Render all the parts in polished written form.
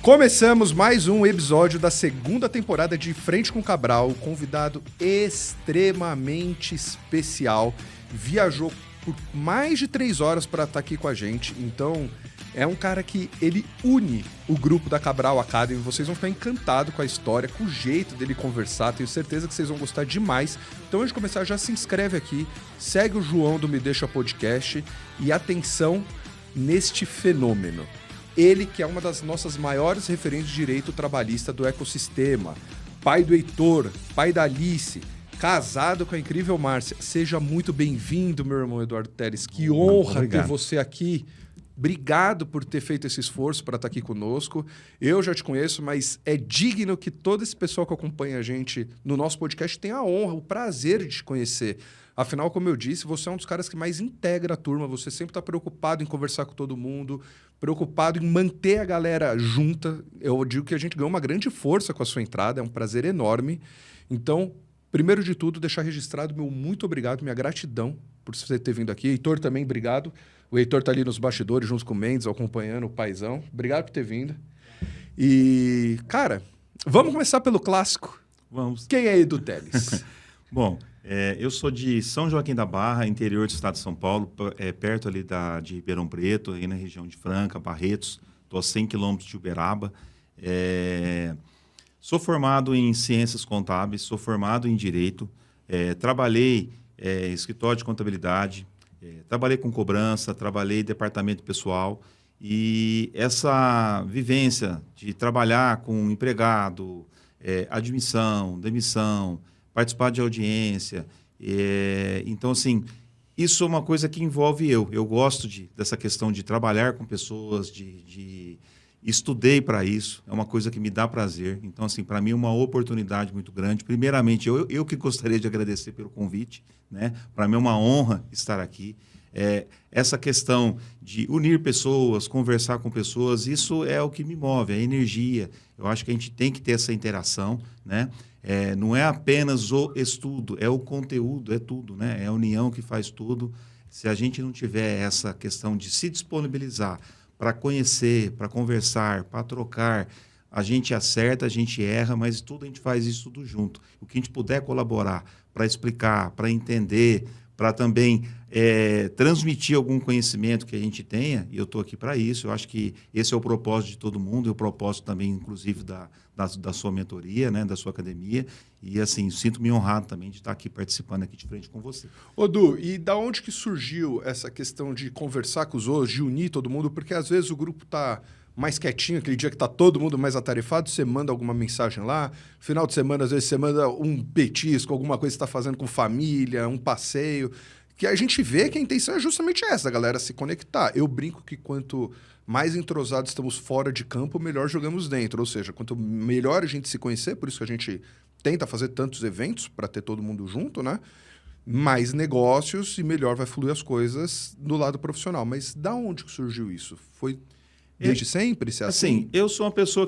Começamos mais um episódio da segunda temporada de Frente com Cabral. Convidado extremamente especial. Viajou por mais de 3 horas para estar aqui com a gente. Então, é um cara que ele une o grupo da Cabral Academy. Vocês vão ficar encantados com a história, com o jeito dele conversar. Tenho certeza que vocês vão gostar demais. Então, antes de começar, já se inscreve aqui. Segue o João do Me Deixa Podcast. E atenção neste fenômeno. Ele que é uma das nossas maiores referentes de direito trabalhista do ecossistema, pai do Heitor, pai da Alice, casado com a incrível Márcia. Seja muito bem-vindo, meu irmão Eduardo Teles. Que honra ter você aqui. Obrigado por ter feito esse esforço para estar aqui conosco. Eu já te conheço, mas é digno que todo esse pessoal que acompanha a gente no nosso podcast tenha a honra, o prazer de te conhecer. Afinal, como eu disse, você é um dos caras que mais integra a turma. Você sempre está preocupado em conversar com todo mundo, preocupado em manter a galera junta. Eu digo que a gente ganhou uma grande força com a sua entrada, é um prazer enorme. Então, primeiro de tudo, deixar registrado meu muito obrigado, minha gratidão por você ter vindo aqui. Heitor também, obrigado. O Heitor está ali nos bastidores, junto com o Mendes, acompanhando o paizão. Obrigado por ter vindo. E, cara, vamos começar pelo clássico. Vamos. Quem é Edu Teles? Bom, eu sou de São Joaquim da Barra, interior do estado de São Paulo, perto ali de Ribeirão Preto, aí na região de Franca, Barretos. Estou a 100 quilômetros de Uberaba. Sou formado em Ciências Contábeis, sou formado em Direito. Trabalhei em escritório de contabilidade, trabalhei com cobrança, trabalhei em departamento pessoal. E essa vivência de trabalhar com empregado, admissão, demissão, participar de audiência. Então, assim, isso é uma coisa que envolve eu. Eu gosto dessa questão de trabalhar com pessoas, estudei para isso, é uma coisa que me dá prazer. Então, assim, para mim é uma oportunidade muito grande. Primeiramente, eu que gostaria de agradecer pelo convite, né? Para mim é uma honra estar aqui. Essa questão de unir pessoas, conversar com pessoas, isso é o que me move, a energia. Eu acho que a gente tem que ter essa interação, né? Não é apenas o estudo, é o conteúdo, é tudo, né? É a união que faz tudo. Se a gente não tiver essa questão de se disponibilizar para conhecer, para conversar, para trocar, a gente acerta, a gente erra, mas tudo a gente faz isso tudo junto. O que a gente puder colaborar para explicar, para entender, para também transmitir algum conhecimento que a gente tenha, e eu estou aqui para isso. Eu acho que esse é o propósito de todo mundo, e o propósito também, inclusive, da sua mentoria, né, da sua academia. E, assim, sinto-me honrado também de estar aqui participando aqui de frente com você. Ô, Du, e da onde que surgiu essa questão de conversar com os outros, de unir todo mundo? Porque, às vezes, o grupo está mais quietinho, aquele dia que está todo mundo mais atarefado, você manda alguma mensagem lá. Final de semana, às vezes, você manda um petisco, alguma coisa que você está fazendo com família, um passeio. Que a gente vê que a intenção é justamente essa, a galera se conectar. Eu brinco que quanto mais entrosados estamos fora de campo, melhor jogamos dentro. Ou seja, quanto melhor a gente se conhecer, por isso que a gente tenta fazer tantos eventos para ter todo mundo junto, né? Mais negócios e melhor vai fluir as coisas do lado profissional. Mas da onde que surgiu isso? Foi desde sempre? Se é assim, eu sou uma pessoa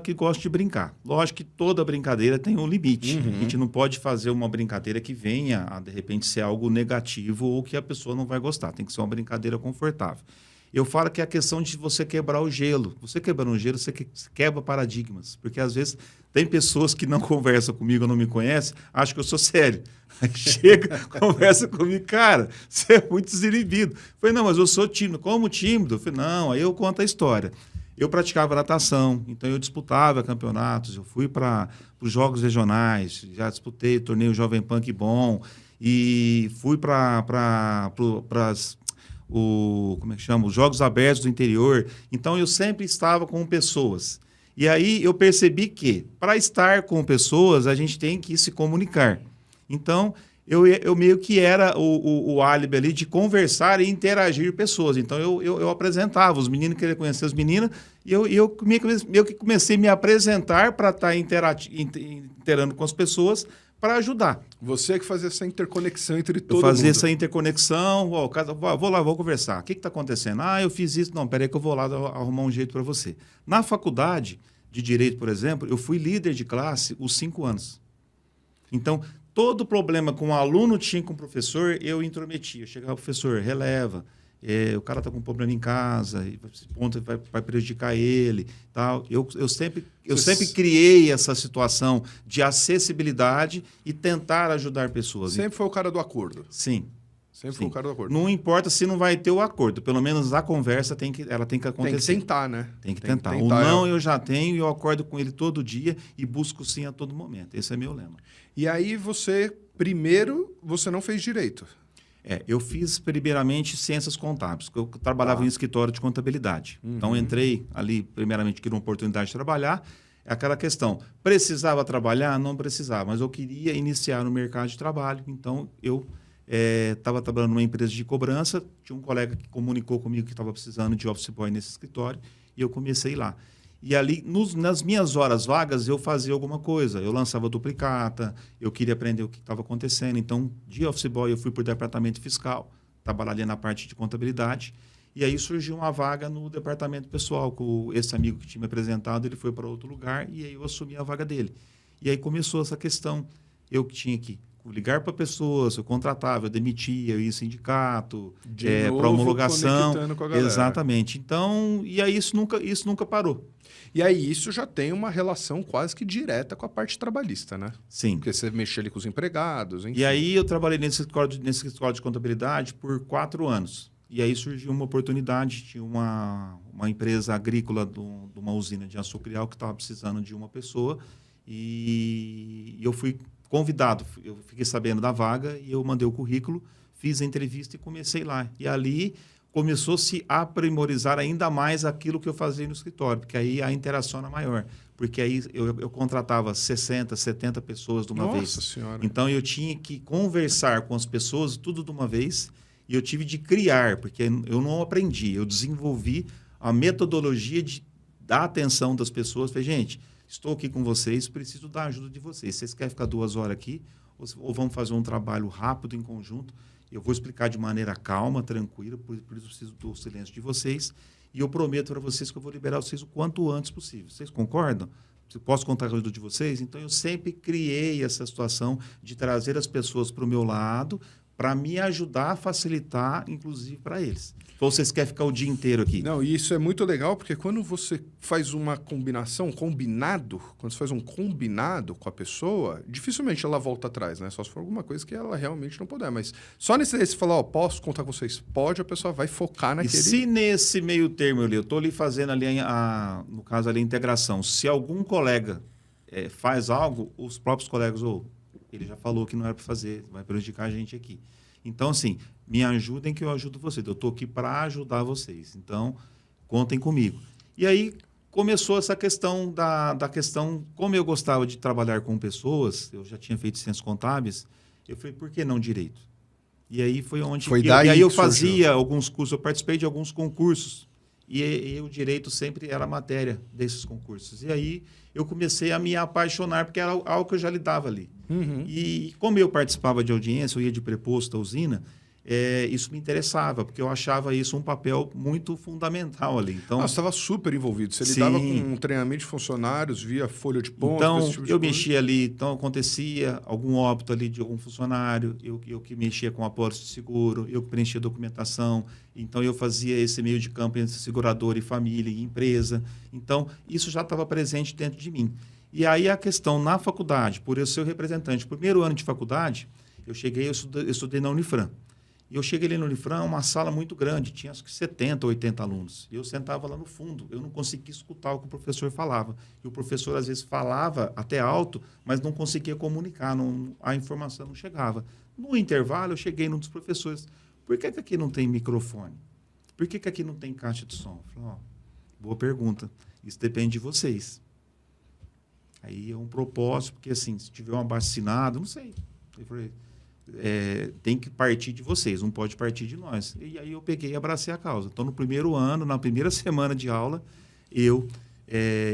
que gosta de brincar. Lógico que toda brincadeira tem um limite. Uhum. A gente não pode fazer uma brincadeira que venha a, de repente, ser algo negativo ou que a pessoa não vai gostar. Tem que ser uma brincadeira confortável. Eu falo que é a questão de você quebrar o gelo. Você quebrando o gelo, você quebra paradigmas. Porque, às vezes, tem pessoas que não conversam comigo, não me conhecem, acham que eu sou sério. Aí chega, conversa comigo, cara, você é muito desinibido. Eu falei, não, mas eu sou tímido. Como tímido? Eu falei, não, aí eu conto a história. Eu praticava natação, então eu disputava campeonatos, eu fui para os jogos regionais, já disputei torneio Jovem Punk Bom, e fui para como é que chama? Os Jogos Abertos do Interior. Então, eu sempre estava com pessoas. E aí, eu percebi que, para estar com pessoas, a gente tem que se comunicar. Então, eu meio que era o álibi ali de conversar e interagir com pessoas. Então, eu apresentava, os meninos queriam conhecer as meninas, e eu meio que comecei a me apresentar para estar interando com as pessoas, para ajudar. Você que fazia essa interconexão entre todo mundo. Eu fazia essa interconexão, vou lá, vou conversar. O que está acontecendo? Eu fiz isso. Não, peraí que eu vou lá arrumar um jeito para você. Na faculdade, de direito, por exemplo, eu fui líder de classe os 5 anos. Então, todo problema que um aluno tinha com o professor, eu intrometia. Eu chegava, professor, releva. O cara está com um problema em casa, esse ponto vai prejudicar ele. Tal. Eu sempre criei essa situação de acessibilidade e tentar ajudar pessoas. Sempre foi o cara do acordo. Sim. Sempre foi o cara do acordo. Não importa se não vai ter o acordo, pelo menos a conversa ela tem que acontecer. Tem que tentar, né? Tem que tentar. O não eu já tenho e eu acordo com ele todo dia e busco sim a todo momento. Esse é meu lema. E aí primeiro, você não fez direito. Eu fiz primeiramente ciências contábeis, porque eu trabalhava em escritório de contabilidade. Então, entrei ali, primeiramente, queria uma oportunidade de trabalhar. É aquela questão, precisava trabalhar? Não precisava, mas eu queria iniciar no mercado de trabalho. Então, eu estava trabalhando numa empresa de cobrança, tinha um colega que comunicou comigo que estava precisando de office boy nesse escritório, e eu comecei lá. E ali, nas minhas horas vagas, eu fazia alguma coisa. Eu lançava duplicata, eu queria aprender o que estava acontecendo. Então, de office boy, eu fui para o departamento fiscal, trabalhar ali na parte de contabilidade. E aí surgiu uma vaga no departamento pessoal, com esse amigo que tinha me apresentado, ele foi para outro lugar, e aí eu assumi a vaga dele. E aí começou essa questão. Eu que tinha que ligar para pessoas, eu contratava, eu demitia, eu ia em sindicato, para homologação. Com a galera. Exatamente. Então, e aí isso nunca parou. E aí isso já tem uma relação quase que direta com a parte trabalhista, né? Sim. Porque você mexia ali com os empregados, enfim. E aí eu trabalhei nesse escritório de contabilidade por 4 anos. E aí surgiu uma oportunidade, tinha uma empresa agrícola de uma usina de açucrial que estava precisando de uma pessoa e eu fui convidado, eu fiquei sabendo da vaga e eu mandei o currículo, fiz a entrevista e comecei lá. E ali começou a se aprimorizar ainda mais aquilo que eu fazia no escritório, porque aí a interação era maior. Porque aí eu contratava 60, 70 pessoas de uma vez. Nossa Senhora. Então eu tinha que conversar com as pessoas tudo de uma vez e eu tive de criar, porque eu não aprendi, eu desenvolvi a metodologia da atenção das pessoas. Falei, gente, estou aqui com vocês, preciso da ajuda de vocês. Vocês querem ficar 2 horas aqui ou vamos fazer um trabalho rápido em conjunto? Eu vou explicar de maneira calma, tranquila, por isso eu preciso do silêncio de vocês. E eu prometo para vocês que eu vou liberar vocês o quanto antes possível. Vocês concordam? Posso contar com a ajuda de vocês? Então, eu sempre criei essa situação de trazer as pessoas para o meu lado para me ajudar a facilitar, inclusive, para eles. Ou vocês querem ficar o dia inteiro aqui? Não, e isso é muito legal, porque quando você faz uma combinação, quando você faz um combinado com a pessoa, dificilmente ela volta atrás, né? Só se for alguma coisa que ela realmente não puder. Mas só nesse falar, posso contar com vocês? Pode, a pessoa vai focar naquele... E se nesse meio termo, eu estou ali fazendo ali, no caso ali, a integração, se algum colega faz algo, os próprios colegas, ele já falou que não era para fazer, vai prejudicar a gente aqui. Então, assim, me ajudem que eu ajudo vocês. Eu estou aqui para ajudar vocês. Então, contem comigo. E aí começou essa questão da questão, como eu gostava de trabalhar com pessoas, eu já tinha feito ciências contábeis, eu falei, por que não direito? E aí foi onde... Foi daí e aí eu que surgiu. fazia alguns cursos, eu participei de alguns concursos. E o direito sempre era matéria desses concursos. E aí eu comecei a me apaixonar, porque era algo que eu já lidava ali. Uhum. E como eu participava de audiência, eu ia de preposto à usina, isso me interessava, porque eu achava isso um papel muito fundamental ali. Então, você estava super envolvido. Você sim, lidava com um treinamento de funcionários via folha de pontos. Então, esse tipo de eu coisa. mexia ali, então acontecia algum óbito ali de algum funcionário, eu que mexia com apólice de seguro, eu que preenchia documentação, então eu fazia esse meio de campo entre segurador e família e empresa. Então, isso já estava presente dentro de mim. E aí a questão na faculdade, por eu ser o representante, primeiro ano de faculdade, eu estudei na Unifran. E eu cheguei ali no Unifran, uma sala muito grande, tinha acho que 70, 80 alunos. E eu sentava lá no fundo, eu não conseguia escutar o que o professor falava. E o professor, às vezes, falava até alto, mas não conseguia comunicar, a informação não chegava. No intervalo, eu cheguei num dos professores. Por que aqui não tem microfone? Por que aqui não tem caixa de som? Eu falei, boa pergunta. Isso depende de vocês. Aí é um propósito, porque assim, se tiver um abaixo-assinado, não sei. Eu falei... tem que partir de vocês, não pode partir de nós. E aí eu peguei e abracei a causa. Então, no primeiro ano, na primeira semana de aula, eu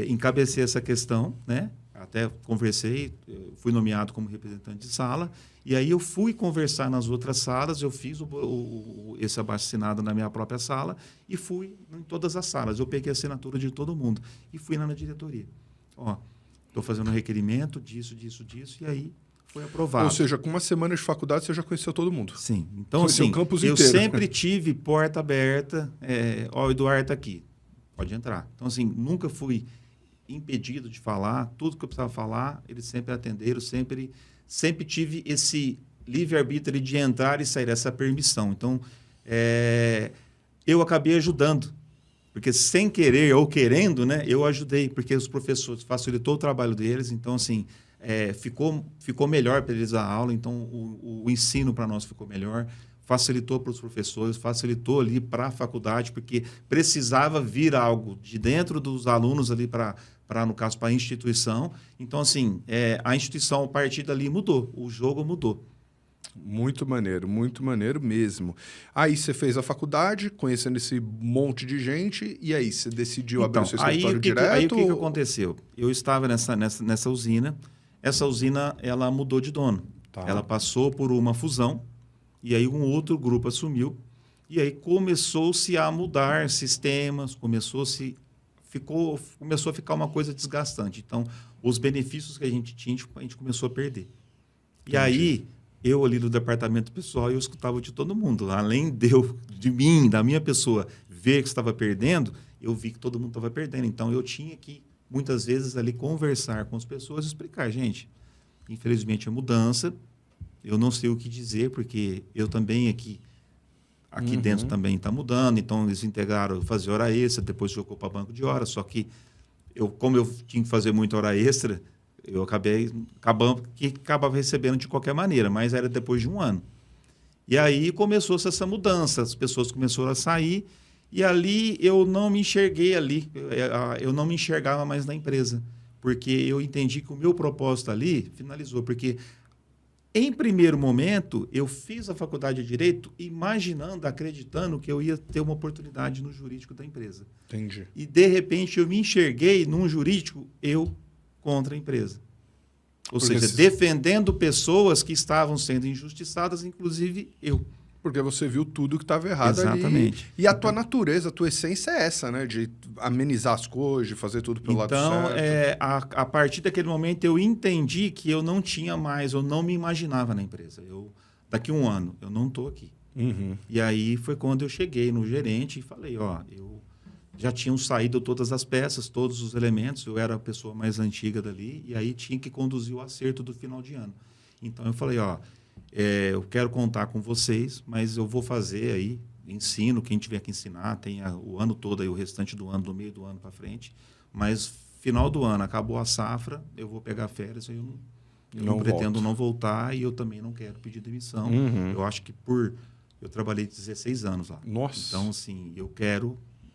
encabecei essa questão, né? Até conversei, fui nomeado como representante de sala, e aí eu fui conversar nas outras salas, eu fiz esse abaixo-assinado na minha própria sala e fui em todas as salas. Eu peguei a assinatura de todo mundo e fui lá na diretoria. ó, estou fazendo um requerimento disso, e aí foi aprovado. Ou seja, com uma semana de faculdade, você já conheceu todo mundo. Sim. Então, Conheceu assim, o campus eu inteiro. sempre tive porta aberta. Ó, o Eduardo está aqui. Pode entrar. Então, assim, nunca fui impedido de falar. Tudo que eu precisava falar, eles sempre atenderam. Sempre tive esse livre-arbítrio de entrar e sair, essa permissão. Então, eu acabei ajudando. Porque sem querer ou querendo, né, eu ajudei. Porque os professores facilitou o trabalho deles. Então, assim... ficou melhor para eles a aula, então o ensino para nós ficou melhor, facilitou para os professores, facilitou ali para a faculdade, porque precisava vir algo de dentro dos alunos ali no caso, para a instituição. Então, assim, a instituição, a partir dali, mudou, o jogo mudou. Muito maneiro mesmo. Aí você fez a faculdade, conhecendo esse monte de gente, e aí você decidiu abrir o seu escritório direto? Aí o que aconteceu? Eu estava nessa usina. Essa usina, ela mudou de dono. Tá. Ela passou por uma fusão, e aí um outro grupo assumiu, e aí começou-se a mudar sistemas, começou a ficar uma coisa desgastante. Então, os benefícios que a gente tinha, a gente começou a perder. E aí, eu ali do departamento pessoal, eu escutava de todo mundo. Além de mim, da minha pessoa, ver que estava perdendo, eu vi que todo mundo estava perdendo. Então, eu tinha que muitas vezes ali conversar com as pessoas e explicar, gente, infelizmente é mudança, eu não sei o que dizer, porque eu também aqui dentro também está mudando, então eles integraram fazer hora extra, depois jogou para banco de horas, só que como eu tinha que fazer muita hora extra, eu acabava recebendo de qualquer maneira, mas era depois de um ano. E aí começou-se essa mudança, as pessoas começaram a sair. E ali eu não me enxerguei eu não me enxergava mais na empresa, porque eu entendi que o meu propósito ali finalizou, porque em primeiro momento eu fiz a faculdade de Direito imaginando, acreditando que eu ia ter uma oportunidade no jurídico da empresa. Entendi. E de repente eu me enxerguei num jurídico contra a empresa. Ou seja, defendendo pessoas que estavam sendo injustiçadas, inclusive eu. Porque você viu tudo que estava errado. Exatamente. Ali. E a tua natureza, a tua essência é essa, né? De amenizar as coisas, de fazer tudo pelo lado certo. Então, a partir daquele momento, eu entendi que eu não tinha mais, eu não me imaginava na empresa. Daqui a um ano, eu não estou aqui. Uhum. E aí foi quando eu cheguei no gerente e falei, eu já tinham saído todas as peças, todos os elementos, eu era a pessoa mais antiga dali, e aí tinha que conduzir o acerto do final de ano. Então, eu falei, eu quero contar com vocês, mas eu vou fazer aí, ensino, quem tiver que ensinar, tem o ano todo aí, o restante do ano, do meio do ano para frente, mas final do ano, acabou a safra, eu vou pegar férias, eu não pretendo não voltar e eu também não quero pedir demissão. Uhum. Eu acho que eu trabalhei 16 anos lá. Nossa. Então, assim,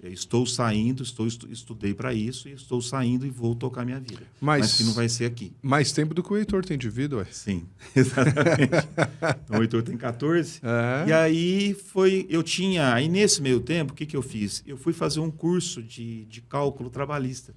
estou saindo, estudei para isso e estou saindo e vou tocar minha vida. Mas que não vai ser aqui. Mais tempo do que o Heitor tem de vida, ué. Sim, exatamente. Então, o Heitor tem 14. E aí aí nesse meio tempo, o que eu fiz? Eu fui fazer um curso de cálculo trabalhista.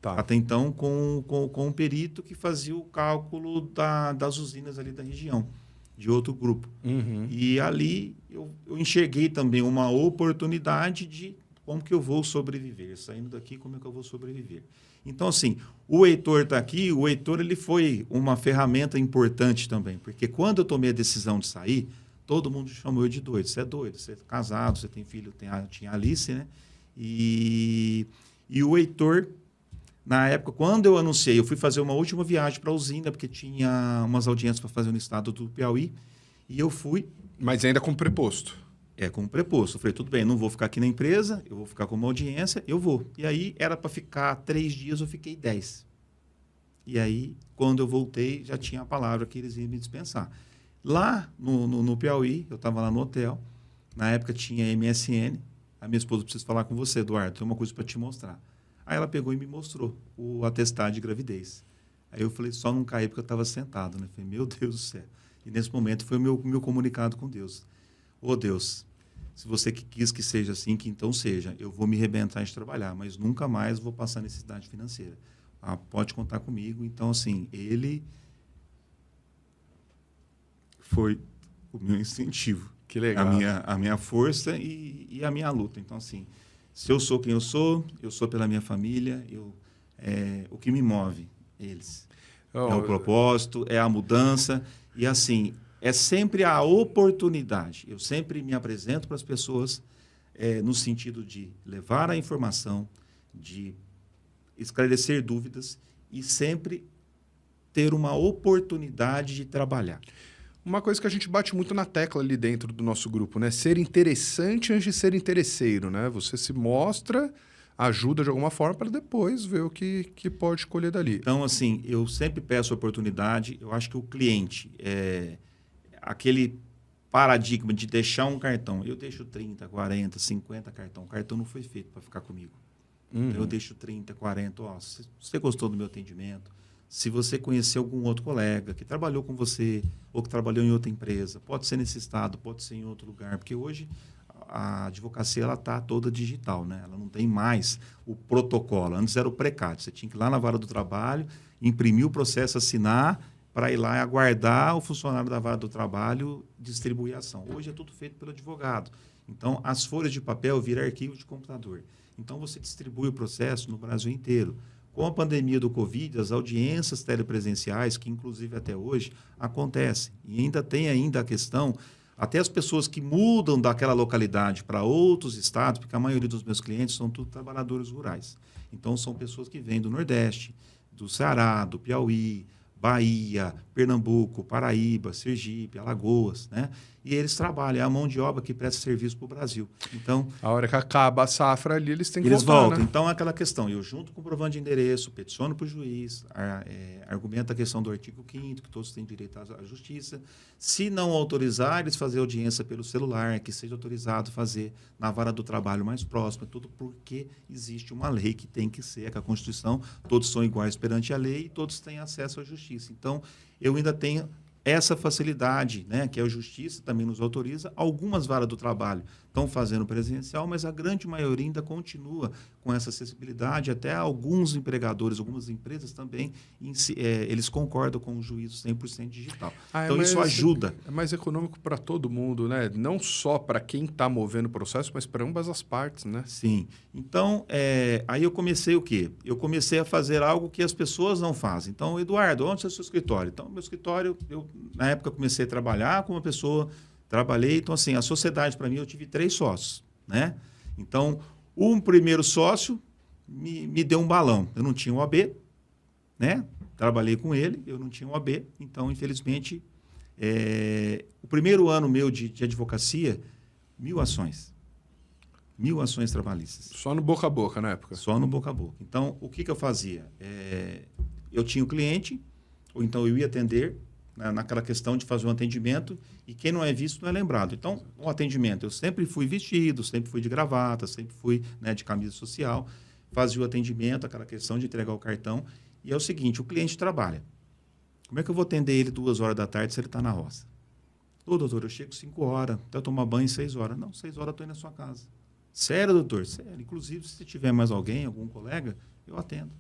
Tá. Até então, com um perito que fazia o cálculo das usinas ali da região, de outro grupo. Uhum. E ali eu enxerguei também uma oportunidade de como que eu vou sobreviver? Saindo daqui, como é que eu vou sobreviver? Então, assim, o Heitor está aqui, o Heitor ele foi uma ferramenta importante também, porque quando eu tomei a decisão de sair, todo mundo chamou eu de doido. Você é doido, você é casado, você tem filho, tinha a Alice, né? E o Heitor, na época, quando eu anunciei, eu fui fazer uma última viagem para a usina, porque tinha umas audiências para fazer no estado do Piauí, e eu fui. Mas ainda com preposto. Com preposto. Eu falei, tudo bem, não vou ficar aqui na empresa, eu vou ficar com uma audiência, eu vou. E aí, era para ficar 3 dias, eu fiquei 10. E aí, quando eu voltei, já tinha a palavra que eles iam me dispensar. Lá no Piauí, eu estava lá no hotel, na época tinha MSN, a minha esposa, preciso falar com você, Eduardo, tem uma coisa para te mostrar. Aí ela pegou e me mostrou o atestado de gravidez. Aí eu falei, só não caí porque eu estava sentado, né? Falei, meu Deus do céu. E nesse momento foi o meu comunicado com Deus. Ô Deus, se você quis que seja assim, que então seja. Eu vou me arrebentar de trabalhar, mas nunca mais vou passar necessidade financeira. Pode contar comigo. Então, assim, ele foi o meu incentivo. Que legal. A minha força e a minha luta. Então, assim, se eu sou quem eu sou pela minha família, eu o que me move, eles. Oh, É o propósito, é a mudança. E assim, é sempre a oportunidade. Eu sempre me apresento para as pessoas no sentido de levar a informação, de esclarecer dúvidas e sempre ter uma oportunidade de trabalhar. uma coisa que a gente bate muito na tecla ali dentro do nosso grupo, né? Ser interessante antes de ser interesseiro, né? Você se mostra, ajuda de alguma forma para depois ver o que pode colher dali. Então, assim, eu sempre peço oportunidade. Eu acho que o cliente, aquele paradigma de deixar um cartão, eu deixo 30, 40, 50 cartão. O cartão não foi feito para ficar comigo. Então, eu deixo 30, 40. Ó, se você gostou do meu atendimento, se você conhecer algum outro colega que trabalhou com você ou que trabalhou em outra empresa, pode ser nesse estado, pode ser em outro lugar, porque hoje a advocacia ela está toda digital, né? Ela não tem mais o protocolo. Antes era o precário. Você tinha que ir lá na vara do trabalho, imprimir o processo, assinar, para ir lá e aguardar o funcionário da vara do trabalho distribuir a ação. Hoje é tudo feito pelo advogado. Então, as folhas de papel viram arquivo de computador. Então, você distribui o processo no Brasil inteiro. Com a pandemia do Covid, as audiências telepresenciais, que inclusive até hoje acontecem, e ainda tem a questão, até as pessoas que mudam daquela localidade para outros estados, porque a maioria dos meus clientes são tudo trabalhadores rurais. Então, são pessoas que vêm do Nordeste, do Ceará, do Piauí, Bahia, Pernambuco, Paraíba, Sergipe, Alagoas, né? E eles trabalham, é a mão de obra que presta serviço para o Brasil. Então, a hora que acaba a safra ali, eles têm que eles voltar, voltam. né? Então, é aquela questão, eu junto com o comprovante de endereço, peticiono para o juiz, argumento a questão do artigo 5º, que todos têm direito à justiça. Se não autorizar, eles fazem audiência pelo celular, que seja autorizado fazer na vara do trabalho mais próxima, tudo porque existe uma lei que tem que ser, que a Constituição, todos são iguais perante a lei e todos têm acesso à justiça. Então, eu ainda tenho essa facilidade, né, que a Justiça também nos autoriza. Algumas varas do trabalho estão fazendo presencial, mas a grande maioria ainda continua com essa acessibilidade. Até alguns empregadores, algumas empresas também, eles concordam com o juízo 100% digital. Então, isso ajuda. É mais econômico para todo mundo, né? Não só para quem está movendo o processo, mas para ambas as partes, né? Sim. Então, aí eu comecei o quê? Eu comecei a fazer algo que as pessoas não fazem. Então, Eduardo, onde é o seu escritório? Então, meu escritório, na época, comecei a trabalhar com uma pessoa, trabalhei. Então, assim, a sociedade, para mim, eu tive 3 sócios, né? Então, um primeiro sócio me deu um balão. Eu não tinha um OAB, né? Trabalhei com ele, eu não tinha um OAB. Então, infelizmente, o primeiro ano meu de advocacia, 1.000 ações. 1.000 ações trabalhistas. Só no boca a boca, na época? Só no boca a boca. Então, o que eu fazia? Eu tinha o cliente, ou então eu ia atender, naquela questão de fazer um atendimento, e quem não é visto não é lembrado. Então, o atendimento, eu sempre fui vestido, sempre fui de gravata, sempre fui, né, de camisa social, fazia o atendimento, aquela questão de entregar o cartão. E é o seguinte, o cliente trabalha. Como é que eu vou atender ele 2 horas da tarde se ele está na roça? Ô, doutor, eu chego 5 horas, até eu tomar banho 6 horas. Não, 6 horas eu estou aí na sua casa. Sério, doutor? Sério. Inclusive, se tiver mais alguém, algum colega, eu atendo.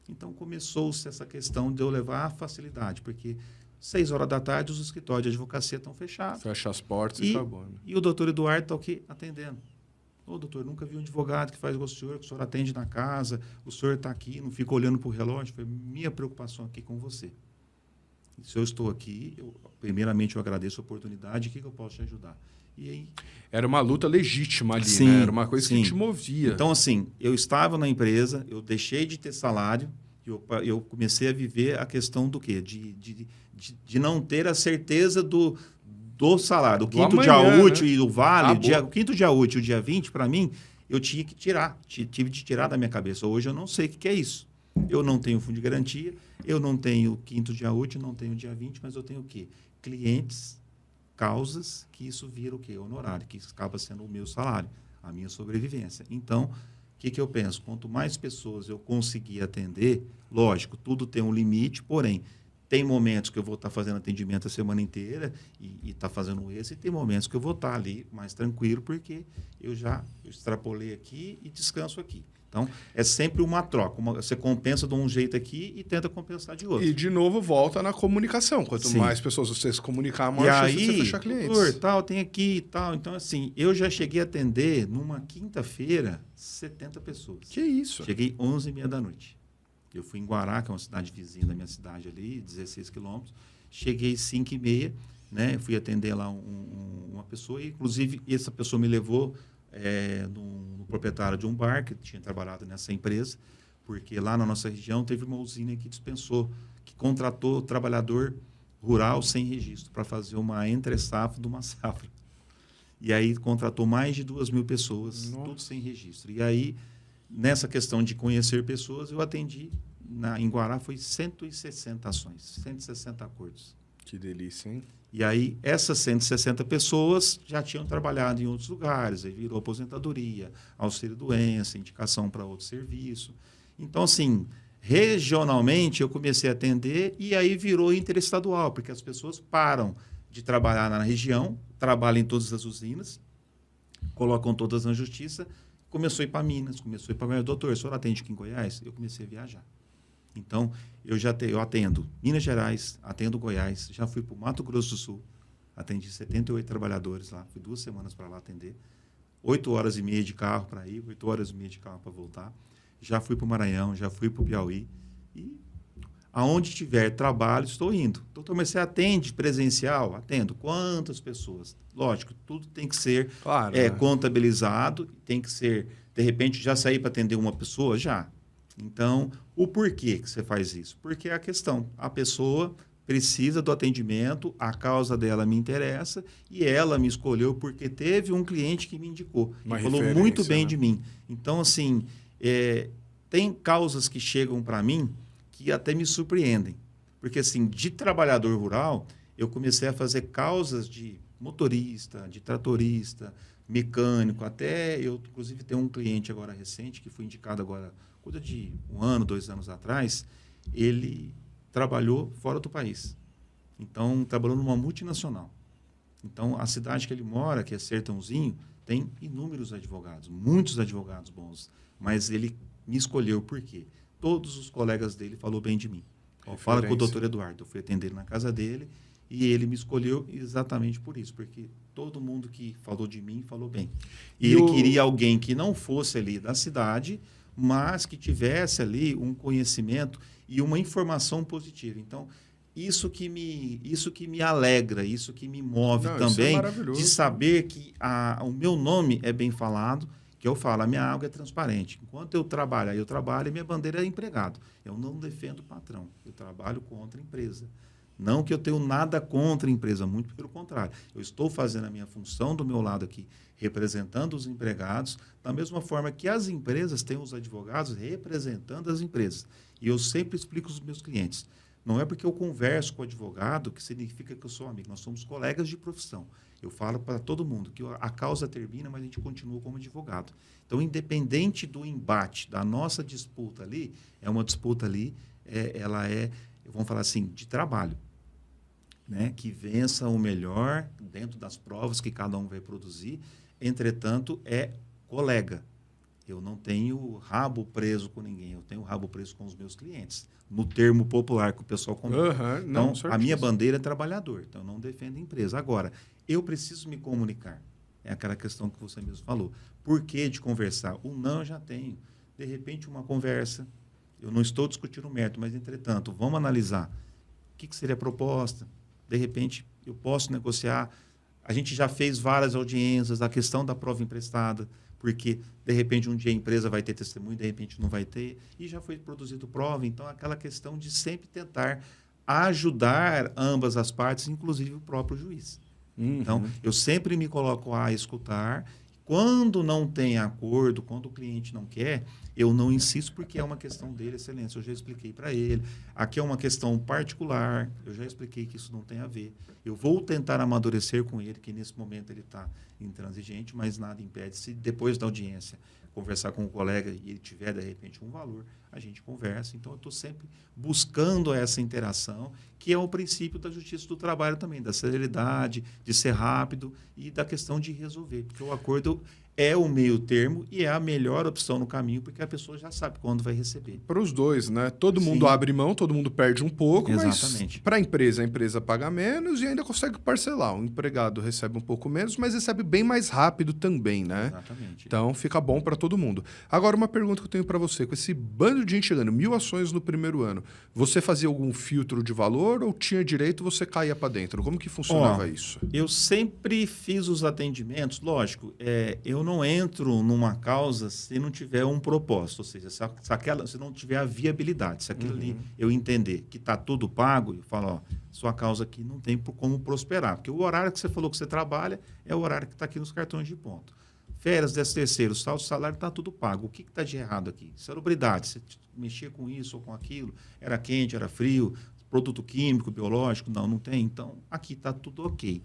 Então, começou-se essa questão de eu levar a facilidade, porque 6 horas da tarde os escritórios de advocacia estão fechados. Fecha as portas e acabou. Né? E o doutor Eduardo está aqui atendendo. Ô, doutor, nunca vi um advogado que faz igual o senhor atende na casa, o senhor está aqui, não fica olhando para o relógio. Foi minha preocupação aqui com você. E se eu estou aqui, primeiramente eu agradeço a oportunidade, o que eu posso te ajudar? E aí, era uma luta legítima ali, sim, né? Era uma coisa sim. que te movia. Então, assim, eu estava na empresa, eu deixei de ter salário, eu comecei a viver a questão do quê? De não ter a certeza do salário. O quinto dia útil, né? E o vale, o quinto dia útil, o dia 20, para mim, eu tinha que tirar. Tive de tirar da minha cabeça. Hoje eu não sei o que é isso. Eu não tenho fundo de garantia, eu não tenho quinto dia útil, não tenho dia 20, mas eu tenho o quê? Clientes, causas, que isso vira o quê? Honorário, que acaba sendo o meu salário, a minha sobrevivência. Então, o que eu penso? Quanto mais pessoas eu conseguir atender, lógico, tudo tem um limite, porém, tem momentos que eu vou estar fazendo atendimento a semana inteira e estar fazendo esse, e tem momentos que eu vou estar ali mais tranquilo, porque eu extrapolei aqui e descanso aqui. Então, é sempre uma troca. Você compensa de um jeito aqui e tenta compensar de outro. E, de novo, volta na comunicação. Quanto Sim. mais pessoas você se comunicar, maior chance de você fechar clientes. Doutor, tal, tem aqui e tal. Então, assim, eu já cheguei a atender, numa quinta-feira, 70 pessoas. Que isso? Cheguei 11h30 da noite. Eu fui em Guará, que é uma cidade vizinha da minha cidade ali, 16 quilômetros. Cheguei às 5h30, né? Fui atender lá uma pessoa, e inclusive essa pessoa me levou no proprietário de um bar, que tinha trabalhado nessa empresa, porque lá na nossa região teve uma usina que dispensou, que contratou trabalhador rural sem registro para fazer uma entre-safra de uma safra. E aí contratou mais de 2.000 pessoas, tudo sem registro. E aí, nessa questão de conhecer pessoas, eu atendi, em Guará foi 160 ações, 160 acordos. Que delícia, hein? E aí, essas 160 pessoas já tinham trabalhado em outros lugares, aí virou aposentadoria, auxílio-doença, indicação para outro serviço. Então, assim, regionalmente eu comecei a atender e aí virou interestadual, porque as pessoas param de trabalhar na região, trabalham em todas as usinas, colocam todas na justiça, começou a ir para Minas, começou a ir para Goiás. Doutor, o senhor atende aqui em Goiás? Eu comecei a viajar. Então, eu atendo Minas Gerais, atendo Goiás, já fui para o Mato Grosso do Sul, atendi 78 trabalhadores lá, fui 2 semanas para lá atender, 8h30 de carro para ir, 8h30 de carro para voltar. Já fui para o Maranhão, já fui para o Piauí. E aonde tiver trabalho, estou indo. Doutor, mas você atende presencial? Atendo. Quantas pessoas? Lógico, tudo tem que ser claro, né? Contabilizado, tem que ser, de repente, já sair para atender uma pessoa? Já. Então, o porquê que você faz isso? Porque é a questão, a pessoa precisa do atendimento, a causa dela me interessa e ela me escolheu porque teve um cliente que me indicou e falou muito bem, né, de mim. Então, assim, tem causas que chegam para mim que até me surpreendem. Porque, assim, de trabalhador rural, eu comecei a fazer causas de motorista, de tratorista, mecânico, até eu, inclusive, tenho um cliente agora recente, que foi indicado agora, coisa de 1 ano, 2 anos atrás, ele trabalhou fora do país. Então, trabalhou numa multinacional. Então, a cidade que ele mora, que é Sertãozinho, tem inúmeros advogados, muitos advogados bons, mas ele me escolheu por quê? Todos os colegas dele falaram bem de mim. Fala com o doutor Eduardo, eu fui atender ele na casa dele e ele me escolheu exatamente por isso, porque todo mundo que falou de mim falou bem. E ele queria alguém que não fosse ali da cidade, mas que tivesse ali um conhecimento e uma informação positiva. Então, isso que me alegra, isso que me move também, de saber que o meu nome é bem falado, que eu falo, a minha água é transparente. Enquanto eu trabalho, e minha bandeira é empregado. Eu não defendo o patrão, eu trabalho contra a empresa. Não que eu tenho nada contra a empresa, muito pelo contrário. Eu estou fazendo a minha função do meu lado aqui, representando os empregados, da mesma forma que as empresas têm os advogados representando as empresas. E eu sempre explico aos meus clientes, não é porque eu converso com o advogado que significa que eu sou amigo, nós somos colegas de profissão. Eu falo para todo mundo que a causa termina, mas a gente continua como advogado. Então, independente do embate, da nossa disputa ali, é uma disputa ali, vamos falar assim, de trabalho, né? Que vença o melhor dentro das provas que cada um vai produzir. Entretanto, é colega. Eu não tenho rabo preso com ninguém, eu tenho rabo preso com os meus clientes, no termo popular que o pessoal comenta. Então, a minha bandeira é trabalhador, então eu não defendo a empresa. Agora, eu preciso me comunicar. É aquela questão que você mesmo falou. Por que de conversar? O não eu já tenho. De repente, uma conversa, eu não estou discutindo o mérito, mas, entretanto, vamos analisar o que seria a proposta. De repente, eu posso negociar. A gente já fez várias audiências, a questão da prova emprestada, porque, de repente, um dia a empresa vai ter testemunho, de repente não vai ter, e já foi produzido prova. Então, aquela questão de sempre tentar ajudar ambas as partes, inclusive o próprio juiz. Então, eu sempre me coloco a escutar. Quando não tem acordo, quando o cliente não quer, eu não insisto porque é uma questão dele, excelência. Eu já expliquei para ele. Aqui é uma questão particular, eu já expliquei que isso não tem a ver. Eu vou tentar amadurecer com ele, que nesse momento ele está intransigente, mas nada impede. Se depois da audiência conversar com o colega e ele tiver, de repente, um valor, a gente conversa. Então, eu estou sempre buscando essa interação, que é o princípio da justiça do trabalho também, da celeridade, de ser rápido e da questão de resolver. Porque o acordo é o meio termo e é a melhor opção no caminho, porque a pessoa já sabe quando vai receber. Para os dois, né? Todo mundo Sim. abre mão, todo mundo perde um pouco, Exatamente. mas para a empresa paga menos e ainda consegue parcelar. O empregado recebe um pouco menos, mas recebe bem mais rápido também, né? Exatamente. Então fica bom para todo mundo. Agora, uma pergunta que eu tenho para você: com esse bando de gente chegando, 1.000 ações no primeiro ano, você fazia algum filtro de valor ou tinha direito, você caía para dentro? Como que funcionava isso? Eu sempre fiz os atendimentos, lógico, eu não entro numa causa se não tiver um propósito, ou seja, se não tiver a viabilidade, se aquilo ali eu entender que está tudo pago, eu falo, ó, sua causa aqui não tem como prosperar, porque o horário que você falou que você trabalha é o horário que está aqui nos cartões de ponto. Férias, 13º, salário, está tudo pago. O que está de errado aqui? Salubridade, você mexia com isso ou com aquilo, era quente, era frio, produto químico, biológico, não tem. Então, aqui está tudo ok.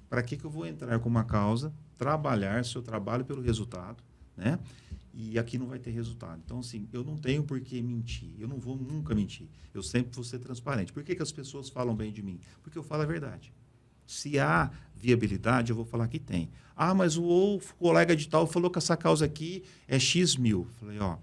Para que eu vou entrar com uma causa, trabalhar, se eu trabalho pelo resultado, né? E aqui não vai ter resultado. Então, assim, eu não tenho por que mentir. Eu não vou nunca mentir. Eu sempre vou ser transparente. Por que as pessoas falam bem de mim? Porque eu falo a verdade. Se há viabilidade, eu vou falar que tem. Ah, mas o colega de tal falou que essa causa aqui é X mil. Falei, ó,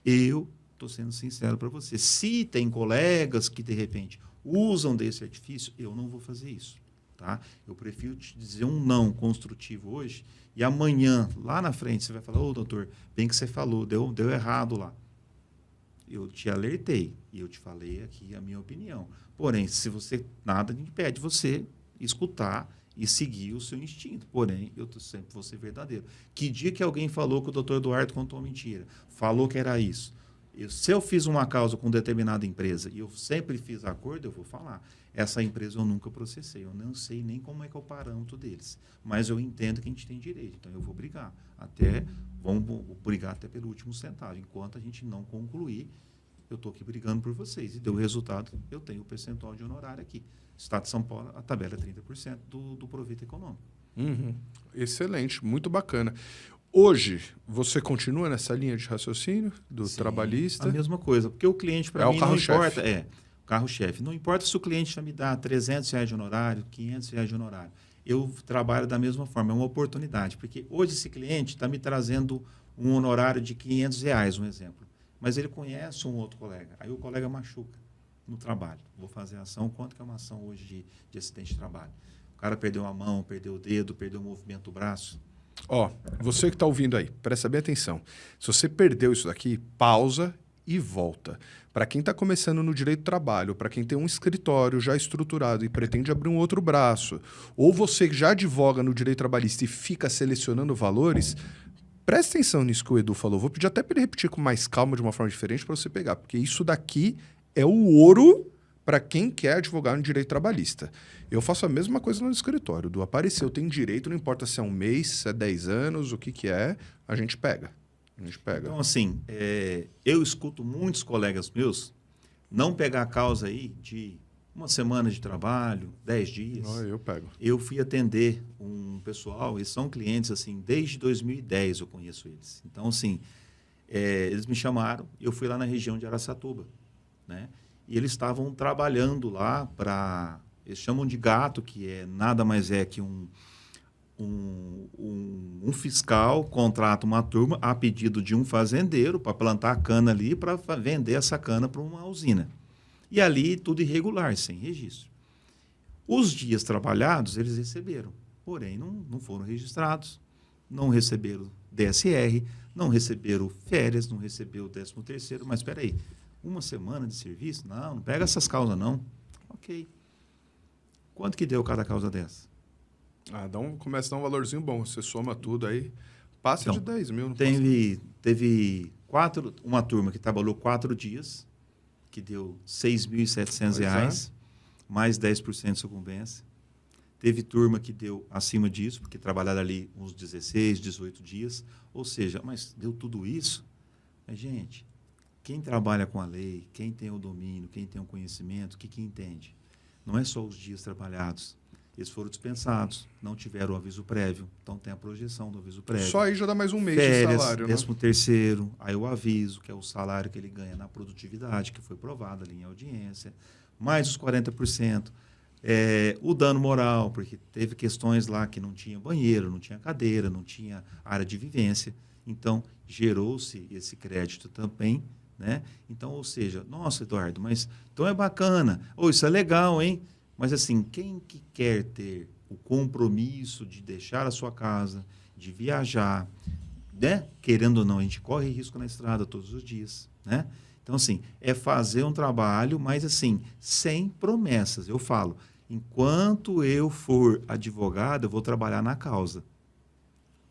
eu estou sendo sincero para você. Se tem colegas que, de repente, usam desse artifício, eu não vou fazer isso. Tá? Eu prefiro te dizer um não construtivo hoje e amanhã, lá na frente, você vai falar, ô doutor, bem que você falou, deu errado lá. Eu te alertei e eu te falei aqui a minha opinião. Porém, se você nada impede você escutar e seguir o seu instinto. Porém, eu sempre vou ser verdadeiro. Que dia que alguém falou que o doutor Eduardo contou mentira? Falou que era isso. Se eu fiz uma causa com determinada empresa e eu sempre fiz acordo, eu vou falar. Essa empresa eu nunca processei. Eu não sei nem como é que é o parâmetro deles. Mas eu entendo que a gente tem direito. Então, eu vou brigar. Vamos brigar até pelo último centavo. Enquanto a gente não concluir, eu estou aqui brigando por vocês. E deu resultado, eu tenho o percentual de honorário aqui. Estado de São Paulo, a tabela é 30% do proveito econômico. Excelente, muito bacana. Hoje, você continua nessa linha de raciocínio do Sim, trabalhista? A mesma coisa, porque o cliente, para mim, não importa. O carro-chefe. Não importa se o cliente já me dá R$300 de honorário, R$500 de honorário. Eu trabalho da mesma forma, é uma oportunidade. Porque hoje esse cliente está me trazendo um honorário de R$500, um exemplo. Mas ele conhece um outro colega. Aí o colega machuca no trabalho. Vou fazer a ação. Quanto que é uma ação hoje de acidente de trabalho? O cara perdeu a mão, perdeu o dedo, perdeu o movimento do braço. Ó, você que está ouvindo aí, presta bem atenção. Se você perdeu isso daqui, pausa e volta. Para quem está começando no direito do trabalho, para quem tem um escritório já estruturado e pretende abrir um outro braço, ou você que já advoga no direito trabalhista e fica selecionando valores, presta atenção nisso que o Edu falou. Vou pedir até para ele repetir com mais calma, de uma forma diferente, para você pegar, porque isso daqui é o ouro para quem quer advogar no direito trabalhista. Eu faço a mesma coisa no escritório. Do aparecer, eu tenho direito, não importa se é um mês, se é 10 anos, o que é, a gente pega. Então, assim, eu escuto muitos colegas meus não pegar a causa aí de uma semana de trabalho, 10 dias. Eu pego. Eu fui atender um pessoal, e são clientes, assim, desde 2010 eu conheço eles. Então, assim, eles me chamaram, eu fui lá na região de Araçatuba, né? E eles estavam trabalhando lá para... Eles chamam de gato, que nada mais é que um fiscal contrata uma turma a pedido de um fazendeiro para plantar a cana ali para vender essa cana para uma usina. E ali tudo irregular, sem registro. Os dias trabalhados eles receberam, porém não foram registrados, não receberam DSR, não receberam férias, não receberam o 13º, mas espera aí, uma semana de serviço? Não pega essas causas não. Ok. Quanto que deu cada causa dessa? Começa a dar um valorzinho bom. Você soma tudo aí, passa então, de 10 mil. Não teve uma turma que trabalhou 4 dias, que deu R$6.700, mais 10% de sucumbência. Teve turma que deu acima disso, porque trabalharam ali uns 16, 18 dias. Ou seja, mas deu tudo isso? Mas, gente, quem trabalha com a lei, quem tem o domínio, quem tem o conhecimento, o que entende? Não é só os dias trabalhados. Eles foram dispensados, não tiveram o aviso prévio, então tem a projeção do aviso prévio. Só aí já dá mais um mês Férias, de salário, 13º, aí o aviso, que é o salário que ele ganha na produtividade, que foi provado ali em audiência, mais os 40%. O dano moral, porque teve questões lá que não tinha banheiro, não tinha cadeira, não tinha área de vivência. Então, gerou-se esse crédito também, né? Então, ou seja, nossa, Eduardo, mas então é bacana, isso é legal, hein? Mas assim, quem que quer ter o compromisso de deixar a sua casa, de viajar, né? Querendo ou não, a gente corre risco na estrada todos os dias, né? Então, assim, é fazer um trabalho, mas assim, sem promessas. Eu falo, enquanto eu for advogado, eu vou trabalhar na causa.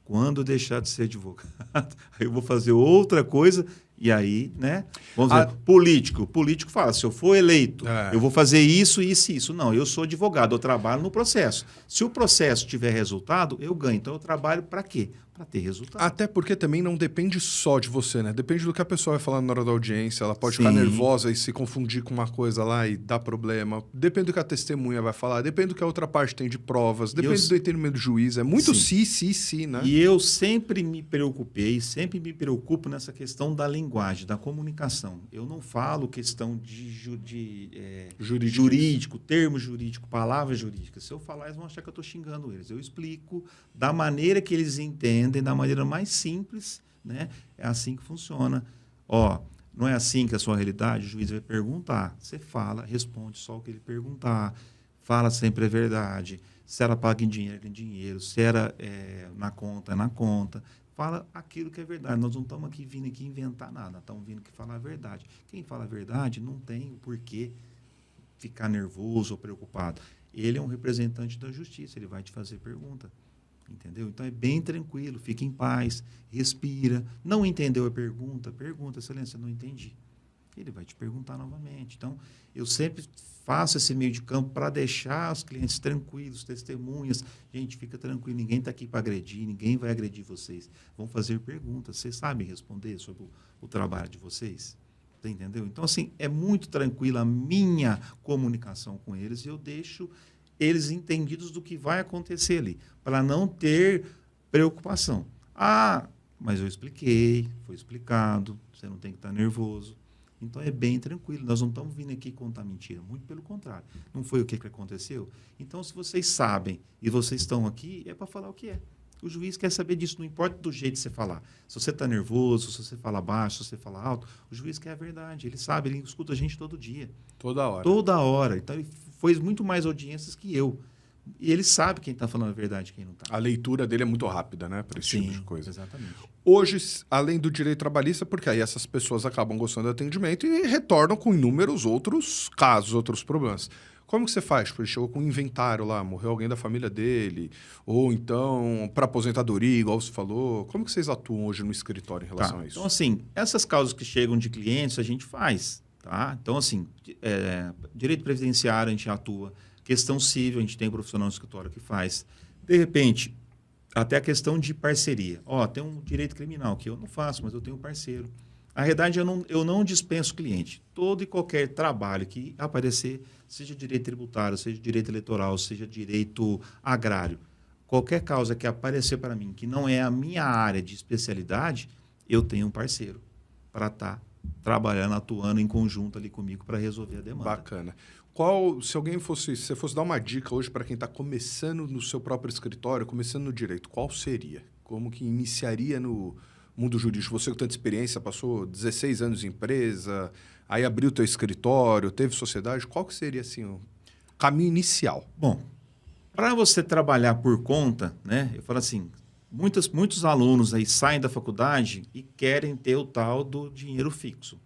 Quando eu deixar de ser advogado, aí eu vou fazer outra coisa e aí, né? Vamos dizer, político fala, se eu for eleito, eu vou fazer isso, isso e isso. Não, eu sou advogado, eu trabalho no processo. Se o processo tiver resultado, eu ganho. Então, eu trabalho para quê? Para ter resultado. Até porque também não depende só de você, né? Depende do que a pessoa vai falar na hora da audiência. Ela pode ficar nervosa e se confundir com uma coisa lá e dar problema. Depende do que a testemunha vai falar. Depende do que a outra parte tem de provas. Depende do entendimento do juiz. É muito sim, né? E eu sempre me preocupei, sempre me preocupo nessa questão da linguagem, da comunicação. Eu não falo questão de jurídico, termo jurídico, palavra jurídica. Se eu falar, eles vão achar que eu estou xingando eles. Eu explico da maneira que eles entendem, da maneira mais simples, né? É assim que funciona. Não é assim que é a sua realidade? O juiz vai perguntar. Você fala, responde só o que ele perguntar. Fala sempre a verdade. Se era paga em dinheiro, é em dinheiro. Se era na conta, é na conta. Fala aquilo que é verdade. Nós não estamos vindo aqui inventar nada. Estamos vindo aqui falar a verdade. Quem fala a verdade não tem o porquê ficar nervoso ou preocupado. Ele é um representante da justiça. Ele vai te fazer pergunta. Entendeu? Então, é bem tranquilo. Fica em paz. Respira. Não entendeu a pergunta? Pergunta, excelência, não entendi. Ele vai te perguntar novamente. Então, eu sempre faço esse meio de campo para deixar os clientes tranquilos, testemunhas. Gente, fica tranquilo, ninguém está aqui para agredir, ninguém vai agredir vocês. Vão fazer perguntas. Vocês sabem responder sobre o trabalho de vocês? Você entendeu? Então, assim, é muito tranquila a minha comunicação com eles e eu deixo eles entendidos do que vai acontecer ali, para não ter preocupação. Mas eu expliquei, foi explicado, você não tem que estar nervoso. Então, é bem tranquilo. Nós não estamos vindo aqui contar mentira. Muito pelo contrário. Não foi o que aconteceu? Então, se vocês sabem e vocês estão aqui, é para falar o que é. O juiz quer saber disso. Não importa do jeito de você falar. Se você está nervoso, se você fala baixo, se você fala alto, o juiz quer a verdade. Ele sabe, ele escuta a gente todo dia. Toda hora. Toda hora. Então, ele fez muito mais audiências que eu. E ele sabe quem está falando a verdade e quem não está. A leitura dele é muito rápida, né? Para esse tipo de coisa. Exatamente. Hoje, além do direito trabalhista, porque aí essas pessoas acabam gostando do atendimento e retornam com inúmeros outros casos, outros problemas. Como que você faz? Tipo, ele chegou com um inventário lá, morreu alguém da família dele, ou então para aposentadoria, igual você falou. Como que vocês atuam hoje no escritório em relação a isso? Então, assim, essas causas que chegam de clientes, a gente faz, tá? Então, assim, direito previdenciário a gente atua, questão civil, a gente tem um profissional no escritório que faz. De repente, até a questão de parceria. Tem um direito criminal que eu não faço, mas eu tenho um parceiro. Na realidade, eu não dispenso cliente. Todo e qualquer trabalho que aparecer, seja direito tributário, seja direito eleitoral, seja direito agrário, qualquer causa que aparecer para mim, que não é a minha área de especialidade, eu tenho um parceiro para estar trabalhando, atuando em conjunto ali comigo para resolver a demanda. Bacana. Se você fosse dar uma dica hoje para quem está começando no seu próprio escritório, começando no direito, qual seria? Como que iniciaria no mundo jurídico? Você com tanta experiência, passou 16 anos em empresa, aí abriu o teu escritório, teve sociedade, qual que seria assim, o caminho inicial? Bom, para você trabalhar por conta, né? Eu falo assim, muitos alunos aí saem da faculdade e querem ter o tal do dinheiro fixo.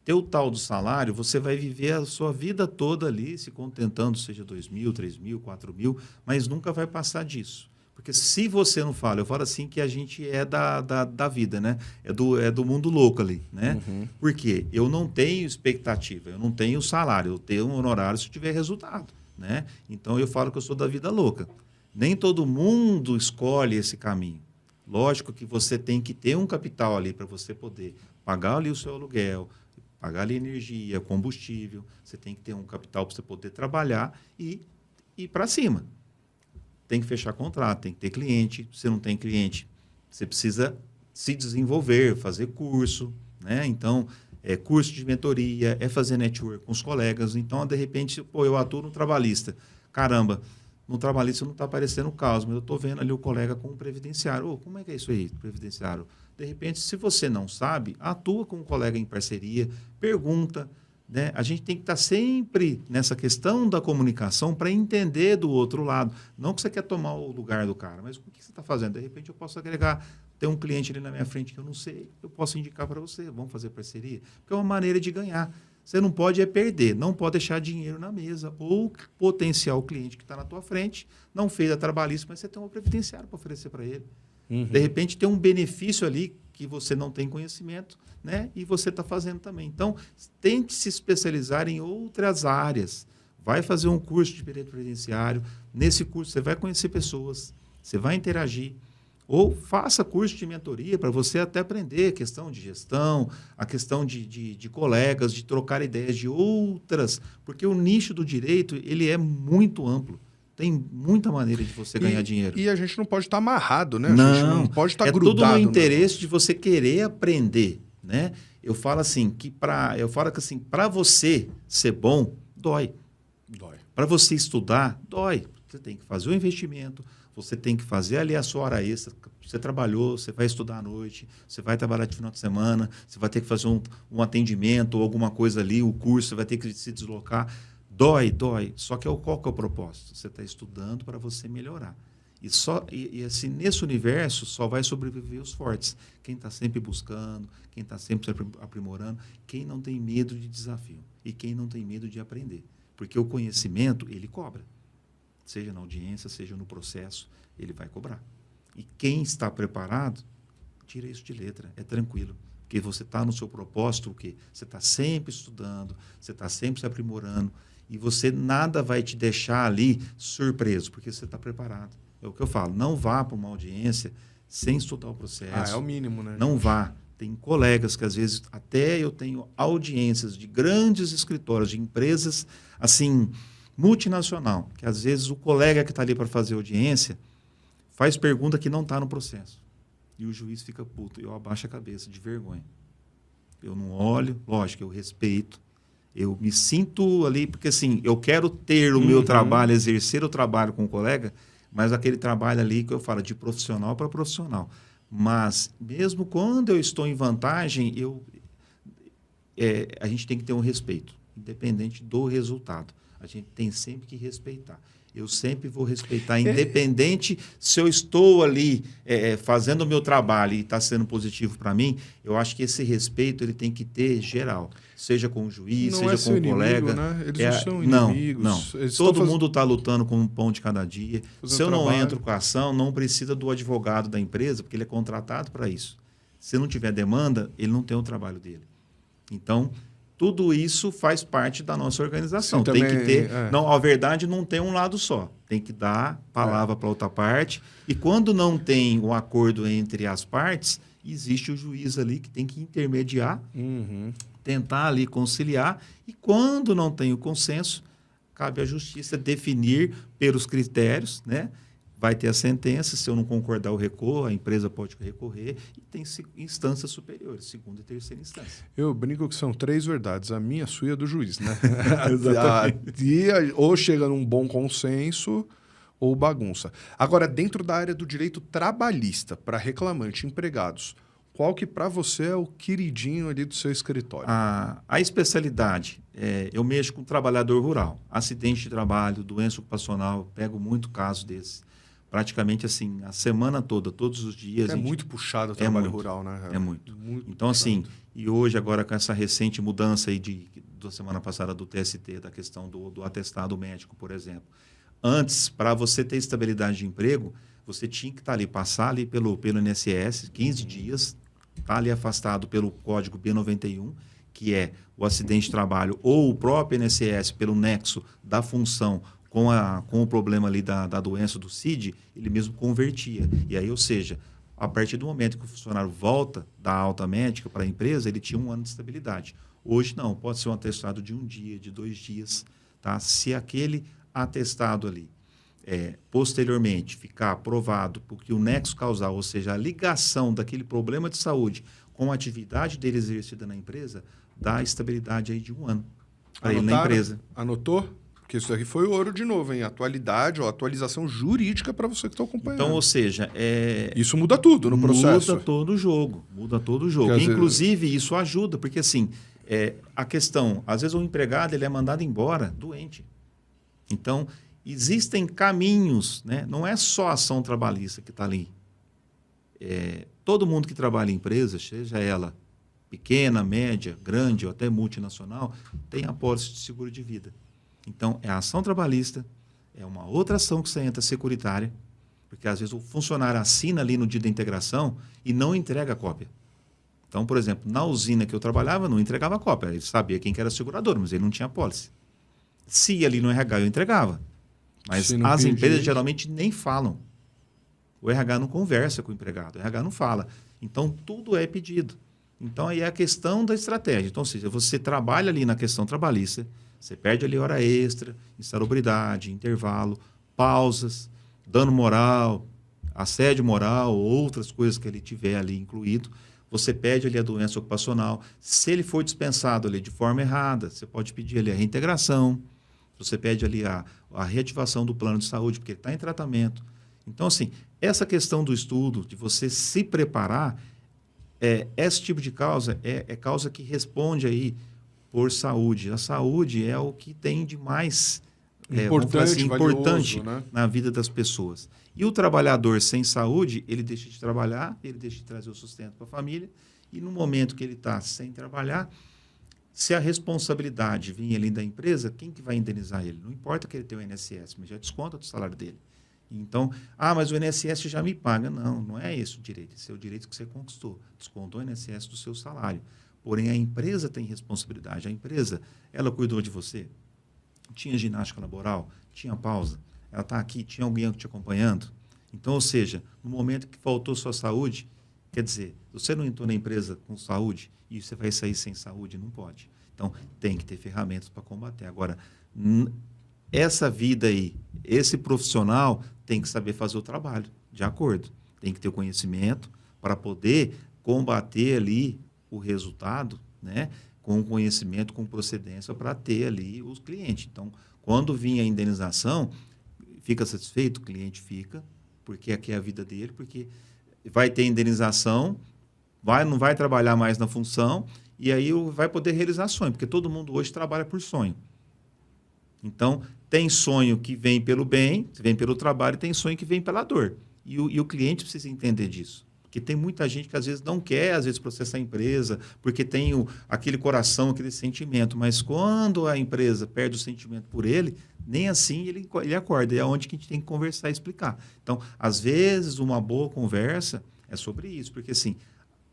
Ter o tal do salário, você vai viver a sua vida toda ali se contentando, seja 2.000, 3.000, 4.000, mas nunca vai passar disso. Porque se você não fala, eu falo assim que a gente é da vida, né? É do mundo louco ali, né? Uhum. Porque eu não tenho expectativa, eu não tenho salário, eu tenho um honorário se tiver resultado, né? Então, eu falo que eu sou da vida louca. Nem todo mundo escolhe esse caminho. Lógico que você tem que ter um capital ali para você poder pagar ali o seu aluguel, pagar ali energia, combustível. Você tem que ter um capital para você poder trabalhar e ir para cima. Tem que fechar contrato, tem que ter cliente. Se não tem cliente, você precisa se desenvolver, fazer curso, né? Então, curso de mentoria, fazer network com os colegas. Então, de repente, eu atuo no trabalhista. caramba, no trabalhista não está aparecendo o caos, mas eu estou vendo ali o colega com o previdenciário. Como é que é isso aí, previdenciário? De repente, se você não sabe, atua com o colega em parceria, pergunta, né? A gente tem que estar sempre nessa questão da comunicação para entender do outro lado. Não que você quer tomar o lugar do cara, mas o que você está fazendo? De repente, eu posso agregar, tem um cliente ali na minha frente que eu não sei, eu posso indicar para você, vamos fazer parceria? Porque é uma maneira de ganhar. Você não pode perder, não pode deixar dinheiro na mesa ou potenciar o cliente que está na tua frente, não fez a trabalhista, mas você tem um previdenciário para oferecer para ele. Uhum. De repente, tem um benefício ali que você não tem conhecimento, né? E você está fazendo também. Então, tente se especializar em outras áreas. Vai fazer um curso de direito previdenciário. Nesse curso, você vai conhecer pessoas, você vai interagir. Ou faça curso de mentoria para você até aprender a questão de gestão, a questão de colegas, de trocar ideias de outras, porque o nicho do direito ele é muito amplo. Tem muita maneira de você ganhar dinheiro. E a gente não pode estar amarrado, né? Não, a gente não pode estar grudado. É tudo no interesse de você querer aprender, né? Eu falo assim que para você ser bom, dói. Para você estudar, dói. Você tem que fazer o investimento. Você tem que fazer ali a sua hora extra. Você trabalhou, você vai estudar à noite, você vai trabalhar de final de semana, você vai ter que fazer um atendimento ou alguma coisa ali, o curso, você vai ter que se deslocar. Dói. Só que qual que é o propósito? Você está estudando para você melhorar. E assim, nesse universo só vai sobreviver os fortes. Quem está sempre buscando, quem está sempre se aprimorando, quem não tem medo de desafio e quem não tem medo de aprender. Porque o conhecimento, ele cobra. Seja na audiência, seja no processo, ele vai cobrar. E quem está preparado, tira isso de letra, é tranquilo. Porque você está no seu propósito, o quê? Você está sempre estudando, você está sempre se aprimorando, e você nada vai te deixar ali surpreso, porque você está preparado. É o que eu falo, não vá para uma audiência sem estudar o processo. É o mínimo, né? Não vá. Tem colegas que, às vezes, até eu tenho audiências de grandes escritórios, de empresas, assim, multinacional, que às vezes o colega que está ali para fazer audiência faz pergunta que não está no processo. E o juiz fica puto. Eu abaixo a cabeça de vergonha. Eu não olho, lógico, eu respeito. Eu me sinto ali, porque assim, eu quero ter o meu trabalho, exercer o trabalho com o colega, mas aquele trabalho ali que eu falo de profissional para profissional. Mas mesmo quando eu estou em vantagem, a gente tem que ter um respeito, independente do resultado. A gente tem sempre que respeitar. Eu sempre vou respeitar, independente se eu estou ali fazendo o meu trabalho e está sendo positivo para mim, eu acho que esse respeito ele tem que ter geral. Seja com o juiz, seja com o colega. Né? Eles não são inimigos. Não. Todo mundo está lutando com um pão de cada dia. Se eu não entro com a ação, não precisa do advogado da empresa, porque ele é contratado para isso. Se não tiver demanda, ele não tem o trabalho dele. Então, tudo isso faz parte da nossa organização. Sim, tem que ter. Não, a verdade não tem um lado só. Tem que dar palavra para outra parte. E quando não tem o acordo entre as partes, existe o juiz ali que tem que intermediar, tentar ali conciliar. E quando não tem o consenso, cabe à justiça definir pelos critérios, né? Vai ter a sentença, se eu não concordar, eu recorro, a empresa pode recorrer e tem instâncias superiores, segunda e terceira instância. Eu brinco que são 3 verdades, a minha, a sua e a do juiz, né? Exatamente. Ou chega num bom consenso ou bagunça. Agora, dentro da área do direito trabalhista, para reclamante, empregados, qual que para você é o queridinho ali do seu escritório? A especialidade, eu mexo com trabalhador rural, acidente de trabalho, doença ocupacional, pego muito caso desse. Praticamente assim, a semana toda, todos os dias. É muito puxado o trabalho rural, né? É muito então, puxado. Assim, e hoje, agora, com essa recente mudança aí da semana passada do TST, da questão do atestado médico, por exemplo. Antes, para você ter estabilidade de emprego, você tinha que estar ali, passar ali pelo INSS, 15 dias, estar ali afastado pelo código B91, que é o acidente de trabalho, ou o próprio INSS, pelo nexo da função com o problema ali da doença do CID, ele mesmo convertia. E aí, ou seja, a partir do momento que o funcionário volta da alta médica para a empresa, ele tinha 1 ano de estabilidade. Hoje não, pode ser um atestado de 1 dia, de 2 dias. Tá? Se aquele atestado ali, posteriormente, ficar aprovado porque o nexo causal, ou seja, a ligação daquele problema de saúde com a atividade dele exercida na empresa, dá estabilidade aí de 1 ano para ele na empresa. Anotou? Porque isso aqui foi ouro de novo, hein? Atualidade, atualização jurídica para você que está acompanhando. Então, ou seja, isso muda tudo no processo. Muda todo o jogo. Inclusive, isso ajuda, porque assim, a questão, às vezes o empregado ele é mandado embora doente. Então, existem caminhos, né? Não é só a ação trabalhista que está ali. Todo mundo que trabalha em empresa, seja ela pequena, média, grande ou até multinacional, tem apólice de seguro de vida. Então, é a ação trabalhista, é uma outra ação que você entra securitária, porque às vezes o funcionário assina ali no dia da integração e não entrega a cópia. Então, por exemplo, na usina que eu trabalhava, não entregava a cópia. Ele sabia quem que era segurador, mas ele não tinha apólice. Se ia ali no RH, eu entregava. Mas as empresas geralmente nem falam. O RH não conversa com o empregado, o RH não fala. Então, tudo é pedido. Então, aí é a questão da estratégia. Então, ou seja, você trabalha ali na questão trabalhista, você perde ali hora extra, insalubridade, intervalo, pausas, dano moral, assédio moral, outras coisas que ele tiver ali incluído. Você pede ali a doença ocupacional. Se ele for dispensado ali de forma errada, você pode pedir ali a reintegração. Você pede ali a reativação do plano de saúde, porque ele está em tratamento. Então, assim, essa questão do estudo, de você se preparar, esse tipo de causa é causa que responde aí por saúde. A saúde é o que tem de mais importante valioso, né? Na vida das pessoas. E o trabalhador sem saúde, ele deixa de trabalhar, ele deixa de trazer o sustento para a família, e no momento que ele está sem trabalhar, se a responsabilidade vir ali da empresa, quem que vai indenizar ele? Não importa que ele tenha o INSS, mas já desconta do salário dele. Então, mas o INSS já me paga. Não, não é esse o direito. Esse é o direito que você conquistou. Descontou o INSS do seu salário. Porém, a empresa tem responsabilidade. A empresa, ela cuidou de você. Tinha ginástica laboral, tinha pausa. Ela está aqui, tinha alguém te acompanhando. Então, ou seja, no momento que faltou sua saúde, quer dizer, você não entrou na empresa com saúde e você vai sair sem saúde, não pode. Então, tem que ter ferramentas para combater. Agora, essa vida aí, esse profissional tem que saber fazer o trabalho, de acordo. Tem que ter o conhecimento para poder combater ali o resultado, né? Com conhecimento, com procedência, para ter ali os clientes. Então, quando vinha a indenização, fica satisfeito? O cliente fica, porque aqui é a vida dele, porque vai ter indenização, não vai trabalhar mais na função, e aí vai poder realizar sonho, porque todo mundo hoje trabalha por sonho. Então, tem sonho que vem pelo bem, vem pelo trabalho, e tem sonho que vem pela dor. E o cliente precisa entender disso. Porque tem muita gente que às vezes não quer, às vezes, processar a empresa, porque tem aquele coração, aquele sentimento. Mas quando a empresa perde o sentimento por ele, nem assim ele acorda. E é onde que a gente tem que conversar e explicar. Então, às vezes, uma boa conversa é sobre isso. Porque, assim,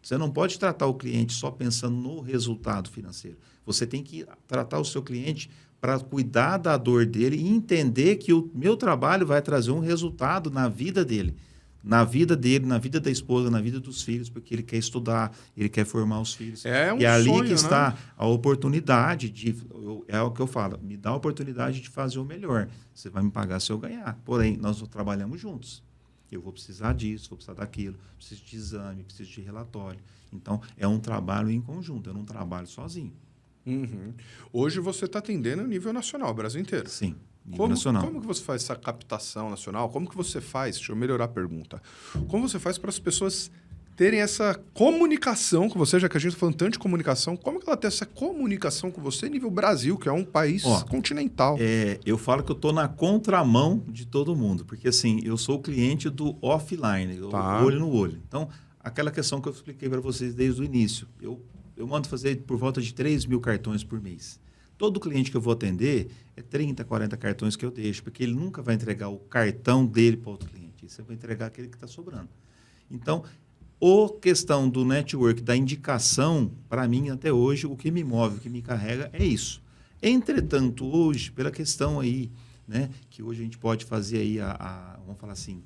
você não pode tratar o cliente só pensando no resultado financeiro. Você tem que tratar o seu cliente para cuidar da dor dele e entender que o meu trabalho vai trazer um resultado na vida dele. Na vida dele, na vida da esposa, na vida dos filhos, porque ele quer estudar, ele quer formar os filhos. É ali sonho, que está, né? a oportunidade é o que eu falo, me dá a oportunidade de fazer o melhor. Você vai me pagar se eu ganhar. Porém, nós trabalhamos juntos. Eu vou precisar disso, vou precisar daquilo, preciso de exame, preciso de relatório. Então, é um trabalho em conjunto, eu não trabalho sozinho. Uhum. Hoje você está atendendo a nível nacional, Brasil inteiro. Sim. Nacional. Como que você faz essa captação nacional? Como que você faz? Deixa eu melhorar a pergunta. Como você faz para as pessoas terem essa comunicação com você, já que a gente está falando tanto de comunicação, como que ela tem essa comunicação com você nível Brasil, que é um país continental? Eu falo que eu estou na contramão de todo mundo, porque assim, eu sou o cliente do offline, olho no olho. Então, aquela questão que eu expliquei para vocês desde o início, eu mando fazer por volta de 3 mil cartões por mês. Todo cliente que eu vou atender é 30, 40 cartões que eu deixo, porque ele nunca vai entregar o cartão dele para outro cliente. Você vai entregar aquele que está sobrando. Então, a questão do network, da indicação, para mim, até hoje, o que me move, o que me carrega é isso. Entretanto, hoje, pela questão aí, né, que hoje a gente pode fazer aí, vamos falar assim,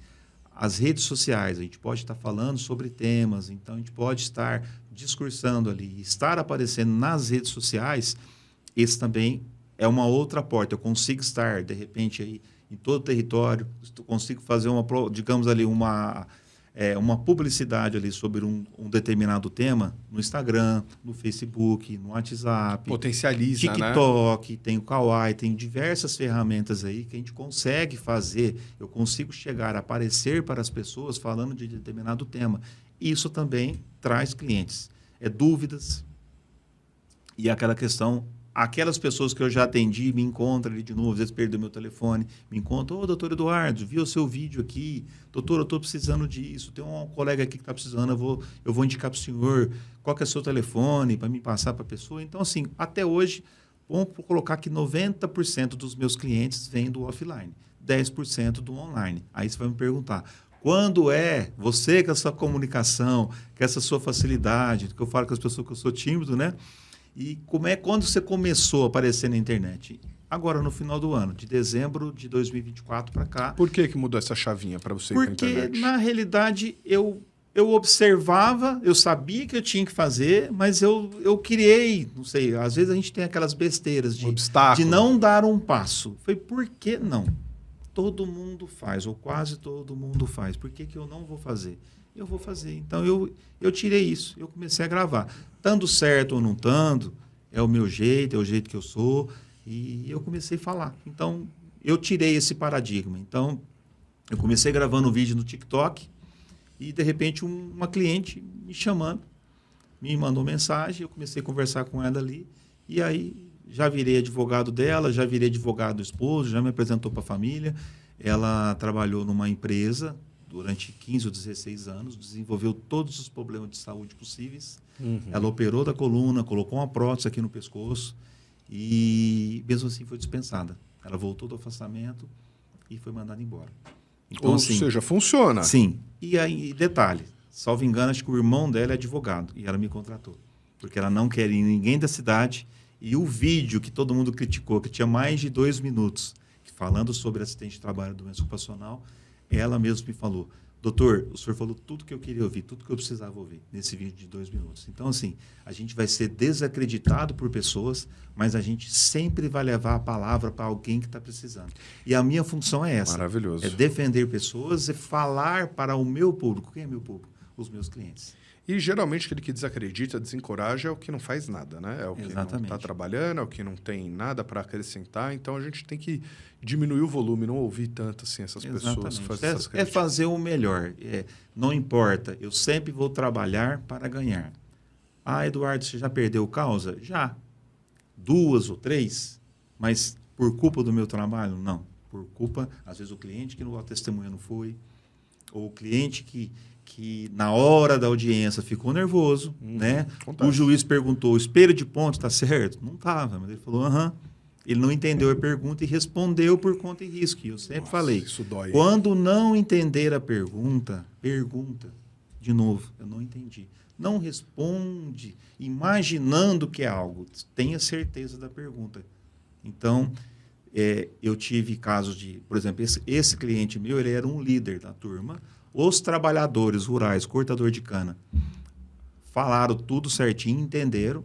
as redes sociais, a gente pode estar falando sobre temas, então a gente pode estar discursando ali, estar aparecendo nas redes sociais. Esse também é uma outra porta. Eu consigo estar, de repente, aí em todo o território, consigo fazer digamos ali, uma publicidade ali sobre um determinado tema no Instagram, no Facebook, no WhatsApp. Potencializa, TikTok, tem o Kawaii, tem diversas ferramentas aí que a gente consegue fazer. Eu consigo chegar, aparecer para as pessoas falando de determinado tema. Isso também traz clientes. Dúvidas e aquela questão... Aquelas pessoas que eu já atendi me encontram ali de novo, às vezes perdeu meu telefone, me encontram, ô, doutor Eduardo, vi o seu vídeo aqui, doutor, eu estou precisando disso, tem um colega aqui que está precisando, eu vou indicar para o senhor, qual que é o seu telefone, para me passar para a pessoa. Então, assim, até hoje, vamos colocar que 90% dos meus clientes vêm do offline, 10% do online. Aí você vai me perguntar, quando você com essa comunicação, com essa sua facilidade, que eu falo com as pessoas que eu sou tímido, né? E quando você começou a aparecer na internet? Agora, no final do ano, de dezembro de 2024 para cá. Por que mudou essa chavinha para você ir para a internet? Porque, na realidade, eu observava, eu sabia que eu tinha que fazer, mas eu criei, não sei, às vezes a gente tem aquelas besteiras de não dar um passo. Foi, por que não? Todo mundo faz, ou quase todo mundo faz. Por que eu não vou fazer? Eu vou fazer. Então, eu tirei isso. Eu comecei a gravar. Estando certo ou não estando, é o meu jeito, é o jeito que eu sou. E eu comecei a falar. Então, eu tirei esse paradigma. Então, eu comecei gravando um vídeo no TikTok e, de repente, uma cliente me chamando, me mandou mensagem, eu comecei a conversar com ela ali. E aí, já virei advogado dela, já virei advogado do esposo, já me apresentou para a família. Ela trabalhou numa empresa durante 15 ou 16 anos, desenvolveu todos os problemas de saúde possíveis. Ela operou da coluna, colocou uma prótese aqui no pescoço e, mesmo assim, foi dispensada. Ela voltou do afastamento e foi mandada embora. Então, ou assim, seja, funciona. Sim. E aí, detalhe, salvo engano, acho que o irmão dela é advogado e ela me contratou. Porque ela não queria ninguém da cidade. E o vídeo que todo mundo criticou, que tinha mais de 2 minutos, falando sobre acidente de trabalho e doença ocupacional, ela mesma me falou, doutor, o senhor falou tudo que eu queria ouvir, tudo que eu precisava ouvir nesse vídeo de 2 minutos. Então, assim, a gente vai ser desacreditado por pessoas, mas a gente sempre vai levar a palavra para alguém que está precisando. E a minha função é essa. Maravilhoso. É defender pessoas e falar para o meu público. Quem é meu público? Os meus clientes. E, geralmente, aquele que desacredita, desencoraja é o que não faz nada, né? É o que Exatamente. não está trabalhando, é o que não tem nada para acrescentar. Então, a gente tem que diminuir o volume, não ouvir tanto assim essas pessoas. É fazer o melhor. Não importa. Eu sempre vou trabalhar para ganhar. Ah, Eduardo, você já perdeu causa? Já. 2 ou 3. Mas por culpa do meu trabalho? Não. Por culpa, às vezes, o cliente que a testemunha não foi, ou o cliente que na hora da audiência ficou nervoso, né? Acontece. O juiz perguntou, o espelho de ponto está certo? Não estava, mas ele falou, aham. Ele não entendeu a pergunta e respondeu por conta e risco. E eu sempre falei, isso dói. Quando não entender a pergunta, pergunta de novo, eu não entendi. Não responde imaginando que é algo. Tenha certeza da pergunta. Então, eu tive casos de, por exemplo, esse cliente meu, ele era um líder da turma. Os trabalhadores rurais, cortador de cana, falaram tudo certinho, entenderam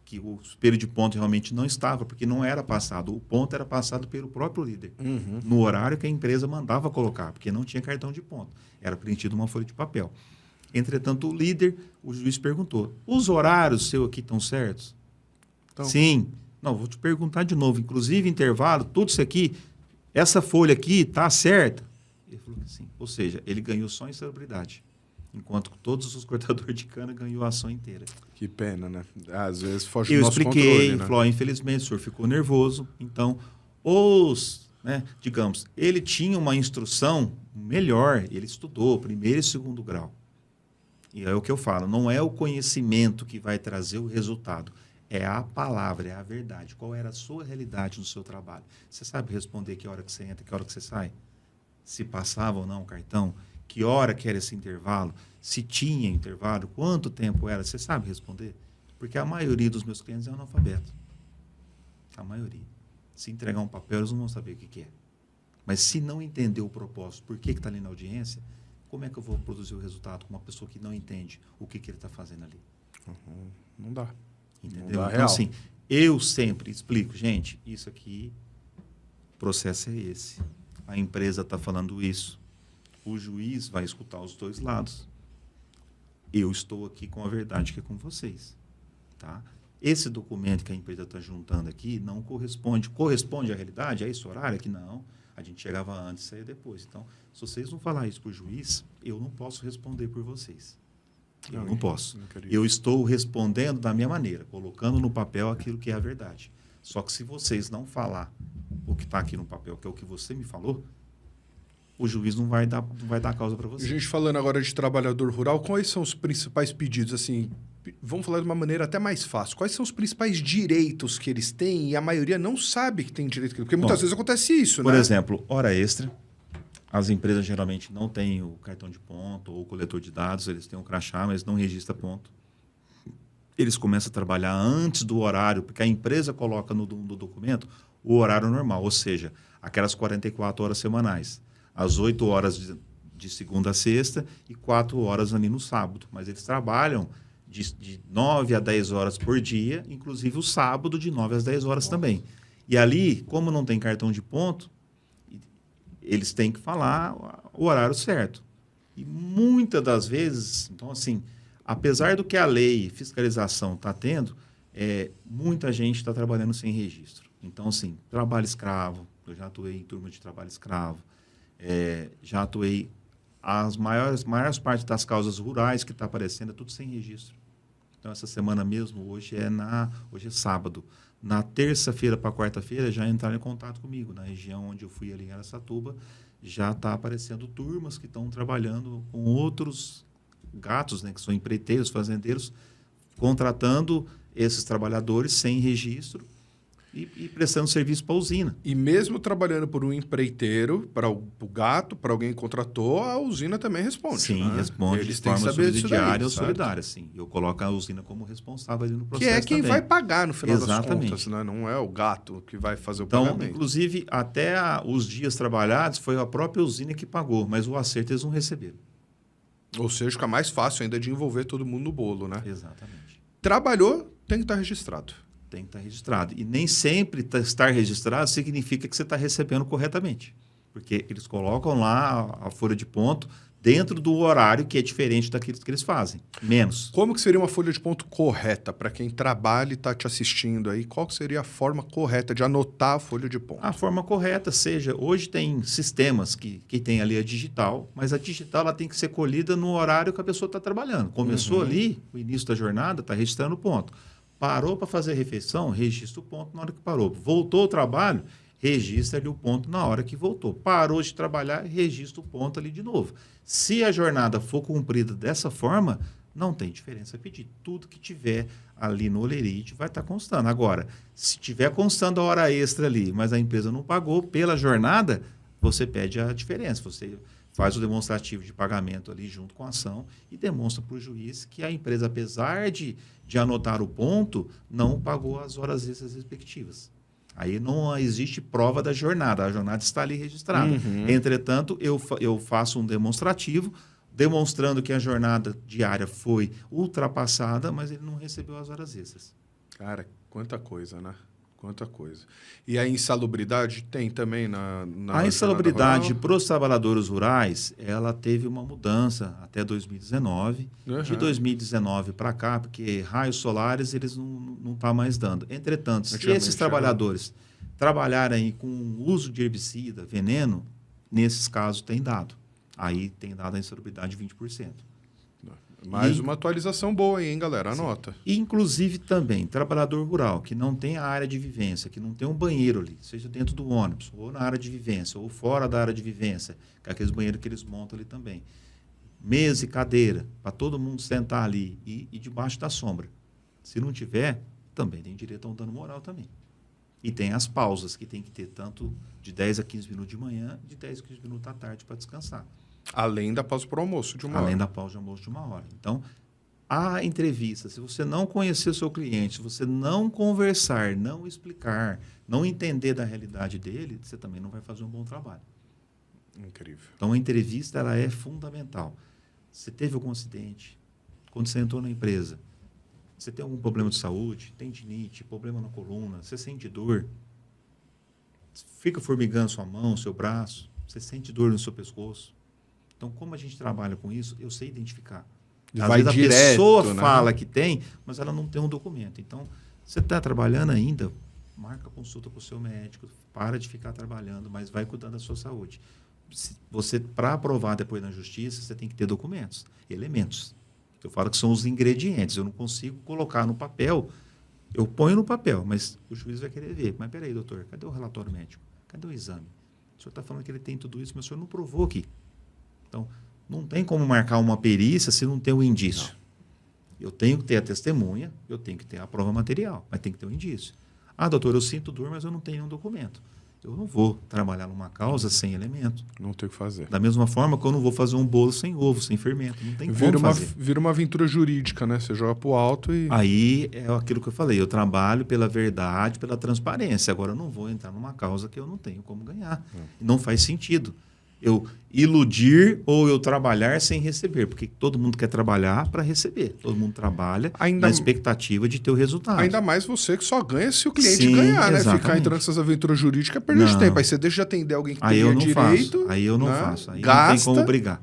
que o espelho de ponto realmente não estava, porque não era passado. O ponto era passado pelo próprio líder, no horário que a empresa mandava colocar, porque não tinha cartão de ponto. Era preenchido uma folha de papel. Entretanto, o juiz perguntou, os horários seus aqui estão certos? Então, sim. Não, vou te perguntar de novo. Inclusive, intervalo, tudo isso aqui, essa folha aqui está certa? Ele falou que sim. Ou seja, ele ganhou só em celebridade, enquanto todos os cortadores de cana ganhou a ação inteira. Que pena, né? Às vezes foge do nosso controle, né? Eu expliquei, falou, infelizmente, o senhor ficou nervoso. Então, digamos, ele tinha uma instrução melhor, ele estudou 1º e 2º grau. E é o que eu falo, não é o conhecimento que vai trazer o resultado, é a palavra, é a verdade. Qual era a sua realidade no seu trabalho? Você sabe responder que hora que você entra, que hora que você sai? Se passava ou não o cartão, que hora que era esse intervalo, se tinha intervalo, quanto tempo era, você sabe responder? Porque a maioria dos meus clientes é analfabeto. A maioria. Se entregar um papel, eles não vão saber o que é. Mas se não entender o propósito, por que está ali na audiência, como é que eu vou produzir o resultado com uma pessoa que não entende o que ele está fazendo ali? Não dá. Entendeu? Não dá Então, real. assim, eu sempre explico, gente, isso aqui, o processo é esse. A empresa está falando isso. o juiz vai escutar os dois lados. Eu estou aqui com a verdade que é com vocês. Tá? Esse documento que a empresa está juntando aqui não corresponde. Corresponde à realidade? É esse horário aqui? Não. A gente chegava antes e saía depois. Então, se vocês não falar isso para o juiz, eu não posso responder por vocês. Eu não posso. Eu estou respondendo da minha maneira, colocando no papel aquilo que é a verdade. Só que se vocês não falar o que está aqui no papel, que é o que você me falou, o juiz não vai dar causa para você. A gente falando agora de trabalhador rural, quais são os principais pedidos? Assim, vamos falar de uma maneira até mais fácil. Quais são os principais direitos que eles têm e a maioria não sabe que tem direito? Porque muitas vezes acontece isso, por né? Por exemplo, hora extra. As empresas geralmente não têm o cartão de ponto ou o coletor de dados, eles têm um crachá, mas não registra ponto. Eles começam a trabalhar antes do horário, porque a empresa coloca no documento o horário normal, ou seja, aquelas 44 horas semanais. Às 8 horas de segunda a sexta e 4 horas ali no sábado. Mas eles trabalham de 9 a 10 horas por dia, inclusive o sábado de 9 às 10 horas também. E ali, como não tem cartão de ponto, eles têm que falar o horário certo. E muitas das vezes, então assim, apesar do que a lei e fiscalização está tendo, muita gente está trabalhando sem registro. Então, assim, trabalho escravo, eu já atuei em turma de trabalho escravo, já atuei as maiores partes das causas rurais que está aparecendo, é tudo sem registro. Então, essa semana mesmo, hoje é sábado. Na terça-feira para quarta-feira, já entraram em contato comigo. Na região onde eu fui ali em Araçatuba, já está aparecendo turmas que estão trabalhando com outros gatos, né, que são empreiteiros, fazendeiros, contratando esses trabalhadores sem registro e prestando serviço para a usina. E mesmo trabalhando por um empreiteiro, para o gato, para alguém que contratou, a usina também responde. Sim, né? responde Eles de têm que forma saber subsidiária ou certo? solidária. Sim. Eu coloco a usina como responsável ali no processo Que é quem também. vai pagar no final Exatamente. das contas, né? Não é o gato que vai fazer o então, pagamento. inclusive, até os dias trabalhados foi a própria usina que pagou, mas o acerto eles não receberam. Ou seja, fica mais fácil ainda de envolver todo mundo no bolo, né? Exatamente. Trabalhou, tem que estar registrado. Tem que estar registrado. E nem sempre estar registrado significa que você está recebendo corretamente. Porque eles colocam lá a folha de ponto dentro do horário que é diferente daquilo que eles fazem. Menos. Como que seria uma folha de ponto correta para quem trabalha e está te assistindo aí? Qual que seria a forma correta de anotar a folha de ponto? A forma correta seja, hoje tem sistemas que tem ali a digital, mas a digital ela tem que ser colhida no horário que a pessoa está trabalhando. Começou ali, o início da jornada, está registrando o ponto. Parou para fazer a refeição, registra o ponto na hora que parou. Voltou ao trabalho, registra ali o ponto na hora que voltou. Parou de trabalhar, registra o ponto ali de novo. Se a jornada for cumprida dessa forma, não tem diferença pedir. Tudo que tiver ali no Olerite vai estar constando. Agora, se tiver constando a hora extra ali, mas a empresa não pagou pela jornada, você pede a diferença. Você faz o demonstrativo de pagamento ali junto com a ação e demonstra para o juiz que a empresa, apesar de anotar o ponto, não pagou as horas extras respectivas. Aí não existe prova da jornada, a jornada está ali registrada. Entretanto, eu faço um demonstrativo, demonstrando que a jornada diária foi ultrapassada, mas ele não recebeu as horas extras. Cara, quanta coisa, né? Quanta coisa. E a insalubridade tem também na a insalubridade para os trabalhadores rurais, ela teve uma mudança até 2019. De 2019 para cá, porque raios solares eles não estão mais dando. Entretanto, se esses trabalhadores trabalharem com uso de herbicida, veneno, nesses casos tem dado. Aí tem dado a insalubridade de 20%. Mais uma atualização boa aí, hein, galera? Anota. E, inclusive, também, trabalhador rural, que não tem a área de vivência, que não tem um banheiro ali, seja dentro do ônibus, ou na área de vivência, ou fora da área de vivência, que é aqueles banheiros que eles montam ali também. Mesa e cadeira, para todo mundo sentar ali e debaixo da sombra. Se não tiver, também tem direito a um dano moral também. E tem as pausas, que tem que ter tanto de 10 a 15 minutos de manhã, de 10 a 15 minutos à tarde para descansar. Além da pausa para o almoço de uma hora. Além da pausa de almoço de uma hora. Então, a entrevista, se você não conhecer o seu cliente, se você não conversar, não explicar, não entender da realidade dele, você também não vai fazer um bom trabalho. Incrível. Então, a entrevista ela é fundamental. Você teve algum acidente? Quando você entrou na empresa, você tem algum problema de saúde? Tendinite, problema na coluna? Você sente dor? Fica formigando sua mão, seu braço? Você sente dor no seu pescoço? Então, como a gente trabalha com isso, eu sei identificar. E Às vai vezes direto, a pessoa né? fala que tem, mas ela não tem um documento. Então, você está trabalhando ainda, marca consulta com o seu médico, para de ficar trabalhando, mas vai cuidando da sua saúde. Você, para aprovar depois na justiça, você tem que ter documentos, elementos. Eu falo que são os ingredientes. Eu não consigo colocar no papel. Eu ponho no papel, mas o juiz vai querer ver. Mas peraí, doutor, cadê o relatório médico? Cadê o exame? O senhor está falando que ele tem tudo isso, mas o senhor não provou aqui. Então, não tem como marcar uma perícia se não tem o indício. Não. Eu tenho que ter a testemunha, eu tenho que ter a prova material, mas tem que ter o indício. Ah, doutor, eu sinto dor, mas eu não tenho um documento. Eu não vou trabalhar numa causa sem elemento. Não tem o que fazer. Da mesma forma que eu não vou fazer um bolo sem ovo, sem fermento. Não tem como fazer. Vira uma aventura jurídica, né? Você joga pro alto e... Aí é aquilo que eu falei. Eu trabalho pela verdade, pela transparência. Agora, eu não vou entrar numa causa que eu não tenho como ganhar. Não faz sentido eu iludir ou eu trabalhar sem receber. Porque todo mundo quer trabalhar para receber. Todo mundo trabalha na expectativa de ter o resultado. Ainda mais você que só ganha se o cliente Sim, ganhar, né? exatamente. Ficar entrando nessas aventuras jurídicas é perder de tempo. Aí você deixa de atender alguém que aí teria eu não direito. Faço. Aí eu não né? faço. Aí Gasta. não tem como brigar.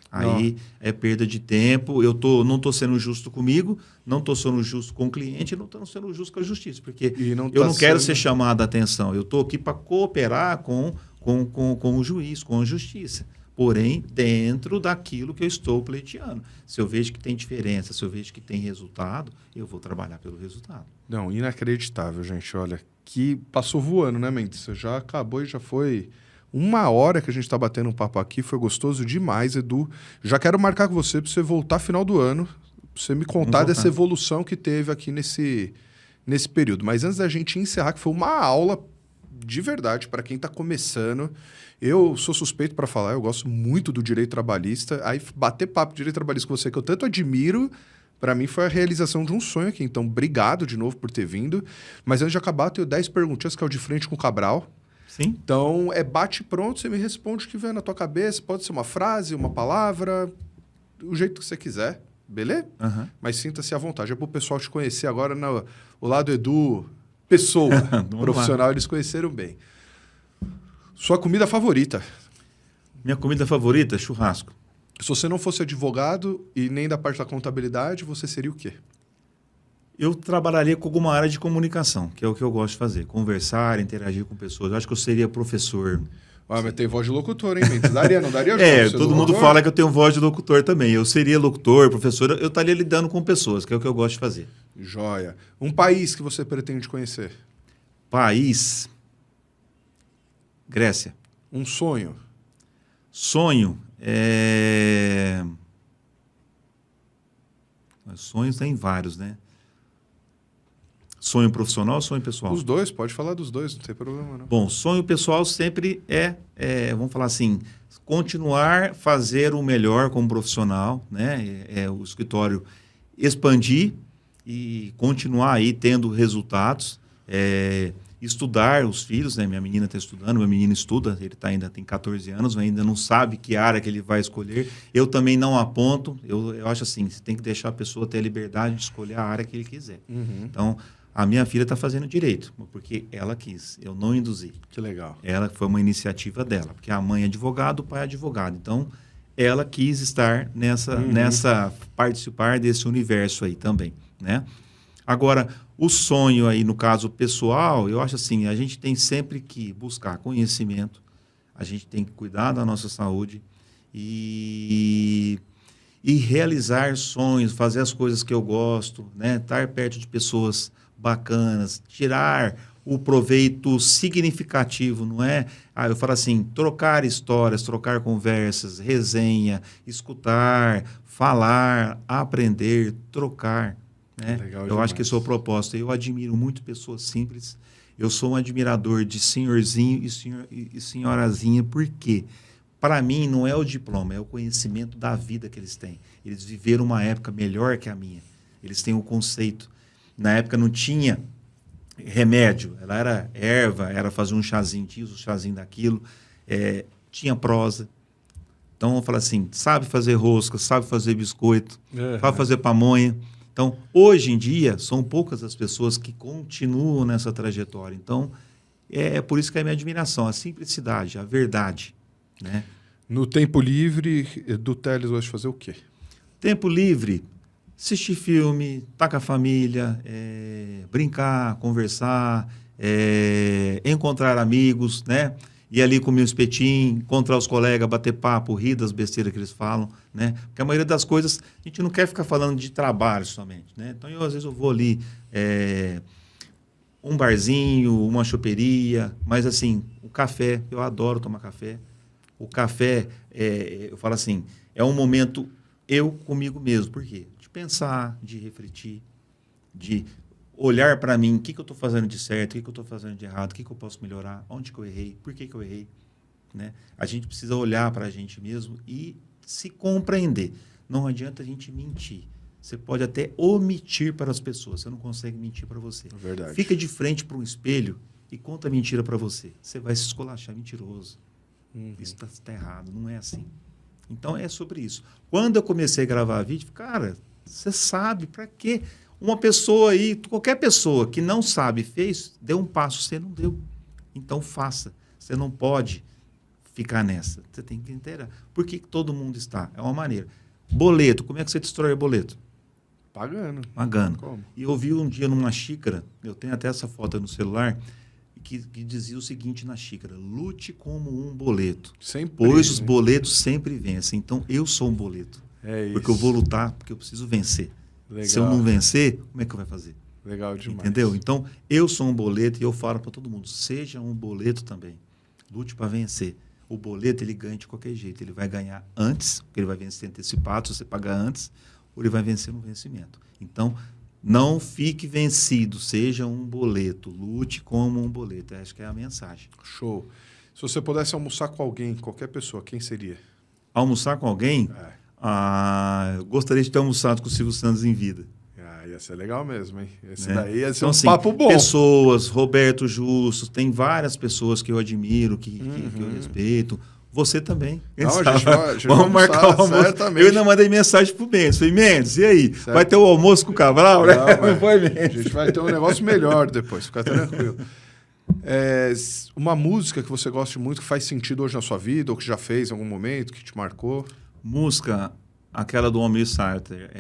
Aí é perda de tempo. Eu não estou sendo justo comigo, não estou sendo justo com o cliente, não estou sendo justo com a justiça. Porque eu não quero ser chamado a atenção. Eu estou aqui para cooperar com o juiz, com a justiça. Porém, dentro daquilo que eu estou pleiteando. Se eu vejo que tem diferença, se eu vejo que tem resultado, eu vou trabalhar pelo resultado. Não, inacreditável, gente. Olha, que passou voando, né, Mendes? Você já acabou e já foi 1 hora que a gente está batendo um papo aqui. Foi gostoso demais, Edu. Já quero marcar com você para você voltar final do ano, para você me contar dessa evolução que teve aqui nesse período. Mas antes da gente encerrar, que foi uma aula de verdade para quem está começando. Eu sou suspeito para falar, eu gosto muito do direito trabalhista. Aí bater papo de direito trabalhista com você, que eu tanto admiro, para mim foi a realização de um sonho aqui. Então, obrigado de novo por ter vindo. Mas antes de acabar, eu tenho 10 perguntinhas, que é o de frente com o Cabral. Sim. Então, é bate pronto, você me responde o que vem na tua cabeça. Pode ser uma frase, uma palavra, o jeito que você quiser, beleza? Uhum. Mas sinta-se à vontade. É para o pessoal te conhecer agora, o lado Edu, pessoa, profissional, eles conheceram bem. Sua comida favorita? Minha comida favorita? Churrasco. Se você não fosse advogado e nem da parte da contabilidade, você seria o quê? Eu trabalharia com alguma área de comunicação, que é o que eu gosto de fazer. Conversar, interagir com pessoas. Eu acho que eu seria professor. Ah, mas tem voz de locutor, hein, Mendes? Daria, não daria? Todo mundo fala que eu tenho voz de locutor também. Eu seria locutor, professor. Eu estaria lidando com pessoas, que é o que eu gosto de fazer. Joia. Um país que você pretende conhecer? País... Grécia. Um sonho? Sonho Sonhos tem vários, né? Sonho profissional ou sonho pessoal? Os dois, pode falar dos dois, não tem problema não. Bom, sonho pessoal sempre vamos falar assim, continuar a fazer o melhor como profissional, né? O escritório expandir e continuar aí tendo resultados, estudar os filhos, né? Minha menina está estudando, meu menino estuda, ele ainda tem 14 anos, ainda não sabe que área que ele vai escolher. Eu também não aponto, eu acho assim, você tem que deixar a pessoa ter a liberdade de escolher a área que ele quiser. Uhum. Então, a minha filha está fazendo direito, porque ela quis, eu não induzi. Que legal. Ela foi uma iniciativa dela, porque a mãe é advogado, o pai é advogado. Então, ela quis estar nessa participar desse universo aí também, né? Agora, o sonho aí, no caso pessoal, eu acho assim, a gente tem sempre que buscar conhecimento, a gente tem que cuidar da nossa saúde e realizar sonhos, fazer as coisas que eu gosto, né? Estar perto de pessoas bacanas, tirar o proveito significativo, não é? Eu falo assim, trocar histórias, trocar conversas, resenha, escutar, falar, aprender, trocar. Né? Eu acho que esse é o propósito. Eu admiro muito pessoas simples. Eu sou um admirador de senhorzinho e senhorazinha, porque para mim não é o diploma, é o conhecimento da vida que eles têm. Eles viveram uma época melhor que a minha. Eles têm o conceito. Na época não tinha remédio, ela era erva, era fazer um chazinho disso, um chazinho daquilo, tinha prosa. Então eu falo assim, sabe fazer rosca, sabe fazer biscoito, sabe fazer pamonha. Então, hoje em dia, são poucas as pessoas que continuam nessa trajetória. Então, é por isso que é a minha admiração, a simplicidade, a verdade, né? No tempo livre do Telles, gosta de fazer o quê? Tempo livre, assistir filme, estar com a família, brincar, conversar, encontrar amigos, né? Ir ali comer um espetinho, encontrar os colegas, bater papo, rir das besteiras que eles falam, né? Porque a maioria das coisas, a gente não quer ficar falando de trabalho somente, né? Então, às vezes, eu vou ali, um barzinho, uma choperia, mas, assim, o café, eu adoro tomar café. O café, eu falo assim, é um momento eu comigo mesmo. Por quê? De pensar, de refletir, de olhar para mim, o que eu estou fazendo de certo, o que eu estou fazendo de errado, o que eu posso melhorar, onde que eu errei, por que eu errei. Né? A gente precisa olhar para a gente mesmo e se compreender. Não adianta a gente mentir. Você pode até omitir para as pessoas, você não consegue mentir para você. Verdade. Fica de frente para um espelho e conta mentira para você. Você vai se esculachar, mentiroso. Isso está errado, não é assim. Então, é sobre isso. Quando eu comecei a gravar vídeo, cara, você sabe para quê? Uma pessoa aí, qualquer pessoa que não sabe, fez, deu um passo, você não deu. Então, faça. Você não pode ficar nessa. Você tem que entender. Por que todo mundo está? É uma maneira. Boleto, como é que você destrói o boleto? Pagando. Como? E eu vi um dia numa xícara, eu tenho até essa foto no celular, que dizia o seguinte na xícara: lute como um boleto, pois os boletos sempre vencem. Então, eu sou um boleto. É isso. Porque eu vou lutar, porque eu preciso vencer. Legal. Se eu não vencer, como é que eu vou fazer? Legal demais. Entendeu? Então, eu sou um boleto e eu falo para todo mundo, seja um boleto também. Lute para vencer. O boleto, ele ganha de qualquer jeito. Ele vai ganhar antes, porque ele vai vencer antecipado, se você pagar antes, ou ele vai vencer no vencimento. Então, não fique vencido, seja um boleto, lute como um boleto. Acho que é a mensagem. Show. Se você pudesse almoçar com alguém, qualquer pessoa, quem seria? Almoçar com alguém? Eu gostaria de ter almoçado com o Silvio Santos em vida. Ia ser legal mesmo, hein? Esse né? daí ia ser então, um papo bom. Pessoas, Roberto Justo, tem várias pessoas que eu admiro, que eu respeito. Você também. Não, a gente vamos marcar o almoço. Certamente. Eu ainda mandei mensagem pro Mendes. Falei, Mendes, e aí? Certo. Vai ter o almoço com o Cabral? Não foi, Mendes. A gente vai ter um negócio melhor depois, fica tranquilo. Uma música que você gosta muito, que faz sentido hoje na sua vida, ou que já fez em algum momento, que te marcou? Música, aquela do Almir Sater,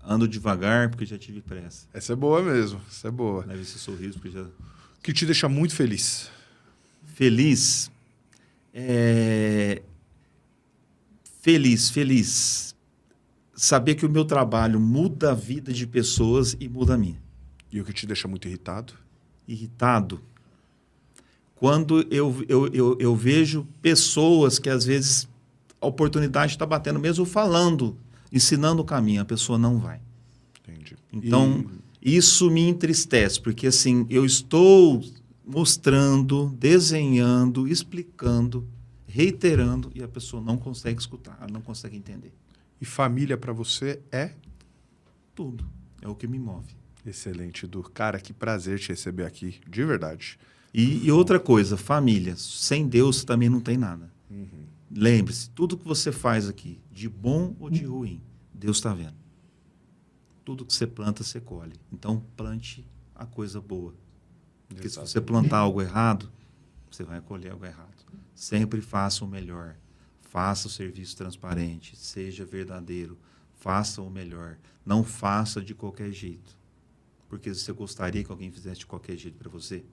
Ando Devagar, porque já tive pressa. Essa é boa mesmo, essa é boa. Leve esse sorriso, porque já... Que te deixa muito feliz? Feliz? Feliz. Saber que o meu trabalho muda a vida de pessoas e muda a minha. E o que te deixa muito irritado? Irritado? Quando eu vejo pessoas que, às vezes, a oportunidade está batendo, mesmo falando, ensinando o caminho, a pessoa não vai. Entendi. Então, isso me entristece, porque assim, eu estou mostrando, desenhando, explicando, reiterando, e a pessoa não consegue escutar, ela não consegue entender. E família para você é? Tudo. É o que me move. Excelente, Edu. Cara, que prazer te receber aqui, de verdade. E outra coisa, família. Sem Deus também não tem nada. Lembre-se, tudo que você faz aqui, de bom ou de ruim, Deus está vendo. Tudo que você planta, você colhe. Então, plante a coisa boa. Porque se você plantar algo errado, você vai colher algo errado. Sempre faça o melhor. Faça o serviço transparente. Seja verdadeiro. Faça o melhor. Não faça de qualquer jeito. Porque você gostaria que alguém fizesse de qualquer jeito para você?